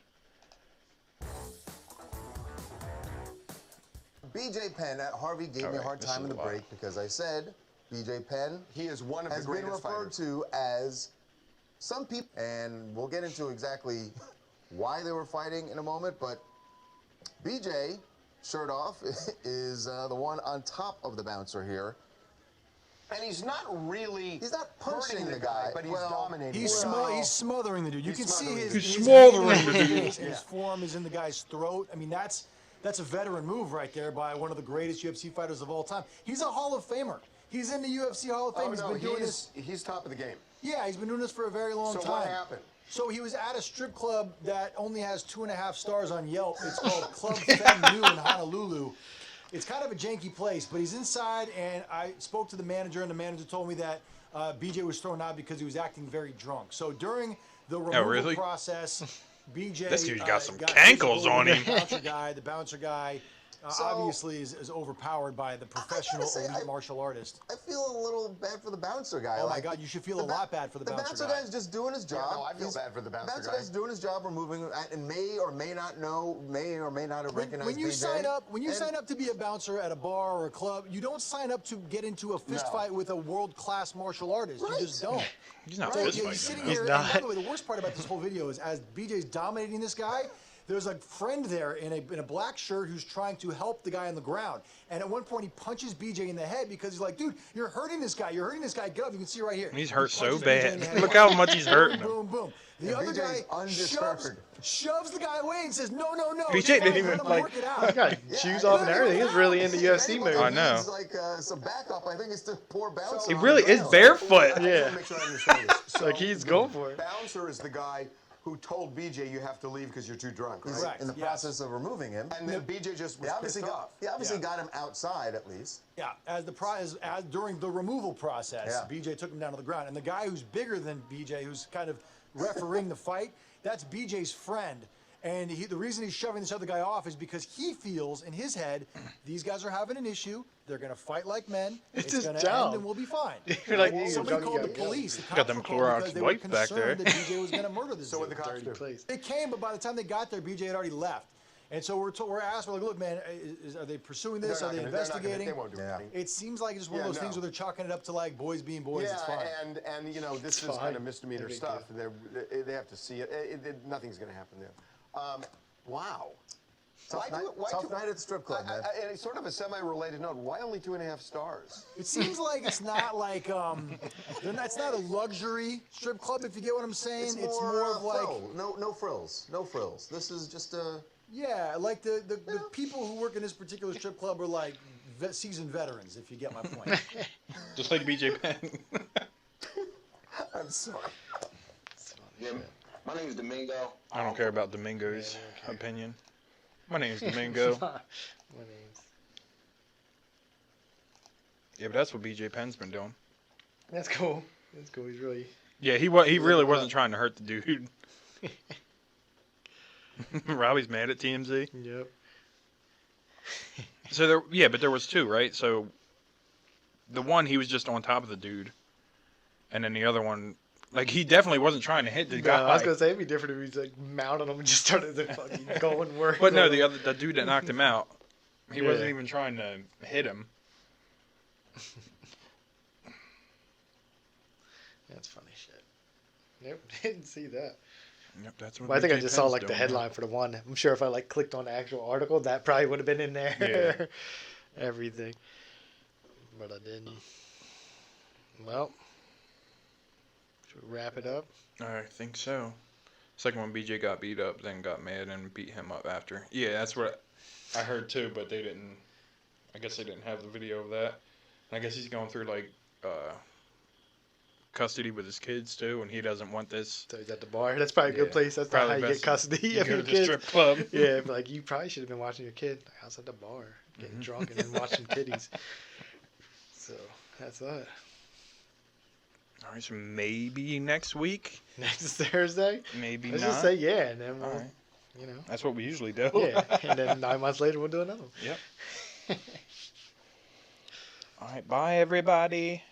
BJ Penn, Harvey gave me a Alright, hard this time is in the live. break because I said BJ Penn He is one of has the been greatest referred fighters. to as some people, and we'll get into exactly why they were fighting in a moment, but BJ, shirt off, is the one on top of the bouncer here. And he's not really. He's not punching hurting the guy, but he's well, dominating. He's him. he's smothering the dude. You He's can see smothering his He's smothering his the hands dude. and his forearm is in the guy's throat. I mean, that's a veteran move right there by one of the greatest UFC fighters of all time. He's a Hall of Famer. He's in the UFC Hall of Fame. Oh, He's no, been doing this. he's top of the game. Yeah, he's been doing this for a very long So time. what happened? So he was at a strip club that only has 2.5 stars on Yelp. It's called Club Femme Nu in Honolulu. It's kind of a janky place, but he's inside, and I spoke to the manager, and the manager told me that BJ was thrown out because he was acting very drunk. So during the removal really? process, BJ This dude's got some got cankles physical on with him. The bouncer guy So- obviously is overpowered by the professional say, elite I- martial artist. I feel a little bad for the bouncer guy. Oh my God, you should feel a lot bad for the bouncer guy. guy's just doing his job. no, I feel bad for the bouncer guy. guy's doing his job, removing, and may or may not have recognized When you BJ. sign up to be a bouncer at a bar or a club, you don't sign up to get into a fist No. fight with a world-class martial artist. Right. You just don't. He's not Right, fist yeah, fighting he's sitting him, here. He's And by not. the way, the worst part about this whole video is as BJ's dominating this guy, there's a friend there in a black shirt who's trying to help the guy on the ground. And at one point, he punches BJ in the head because he's like, dude, you're hurting this guy. You're hurting this guy. Get up. You can see right here. He's He hurt so punches BJ in the bad. head. Look how much he's hurting him. Boom, boom. The And other BJ's guy undeterred. shoves the guy away and says, no, no, no. BJ it's didn't fine, even, let him like, work it out. He's got shoes off and everything. He's really into UFC mode. I know. It's like some backup. I think it's the poor bouncer. He on really the is ground. barefoot. I just Yeah. want to make sure I understand this. So Like he's going for it. Bouncer is the guy who told BJ you have to leave because you're too drunk, right? He's Correct. in the Yes. process of removing him. And then BJ just was He obviously pissed got, off. he obviously Yeah. got him outside at least. Yeah, as during the removal process, Yeah. BJ took him down to the ground, and the guy who's bigger than BJ, who's kind of refereeing the fight, that's BJ's friend. And the reason he's shoving this other guy off is because he feels in his head these guys are having an issue. They're gonna fight like men. It's It's his gonna job. end, and we'll be fine. You're like, "Hey, somebody Johnny, called the you gotta go." police. The Got cops them were called Clorox because they were wipes back there. concerned that BJ was gonna murder this So what dude. the cops Dirty do? place. They came, but by the time they got there, BJ had already left. And so we're asked, we're like, look, man, are they pursuing this? Are they investigating? They won't do Yeah. anything. It seems like it's just one of Yeah, those things no. where they're chalking it up to like boys being boys. It's fine. Yeah, and you know this is fine. kind of misdemeanor No big stuff. They have to see it. Nothing's going to happen there. Wow. Tough night at the strip club, man. And it's sort of a semi-related note. Why only 2.5 stars? It seems like it's not like it's not a luxury strip club, if you get what I'm saying. It's more of like frill. no frills. This is just a. yeah, like the people who work in this particular strip club are like seasoned veterans, if you get my point. Just like BJ Penn. I'm sorry. Yeah, my name is Domingo. I don't care about Domingo's opinion. My name's Domingo. My name's. Yeah, but that's what BJ Penn's been doing. That's cool. That's cool. He's really. Yeah, he really wasn't trying to hurt the dude. Robbie's mad at TMZ. Yep. So but there was two, right? So the one he was just on top of the dude, and then the other one, like he definitely wasn't trying to hit the No, guy. I was gonna say it'd be different if he's like mounted him and just started to fucking going work. But no, the dude that knocked him out, he Yeah. wasn't even trying to hit him. That's funny shit. Nope, didn't see that. Yep, that's what. But I think I BJ just saw Penn's like the doing, headline for the one. I'm sure if I like clicked on the actual article, that probably would have been in there. Yeah. Everything. But I didn't. Well, should we wrap it up? I think so. Second one, BJ got beat up, then got mad and beat him up after. Yeah, that's what I heard too, but they didn't. I guess they didn't have the video of that. And I guess he's going through like custody with his kids too, and he doesn't want this. So he's at the bar. That's probably a good Yeah. place. That's Probably not how you best get custody You of go your to the kids. strip club. Yeah, but like you probably should have been watching your kid. Like, I was at the bar, getting Mm-hmm. drunk and then watching titties. So that's that. All right, so maybe next week, Next Thursday. maybe Let's not. just say yeah, and then we'll, All right. you know, That's what we usually do. yeah, and then 9 months later we'll do another one. Yep. All right, bye everybody.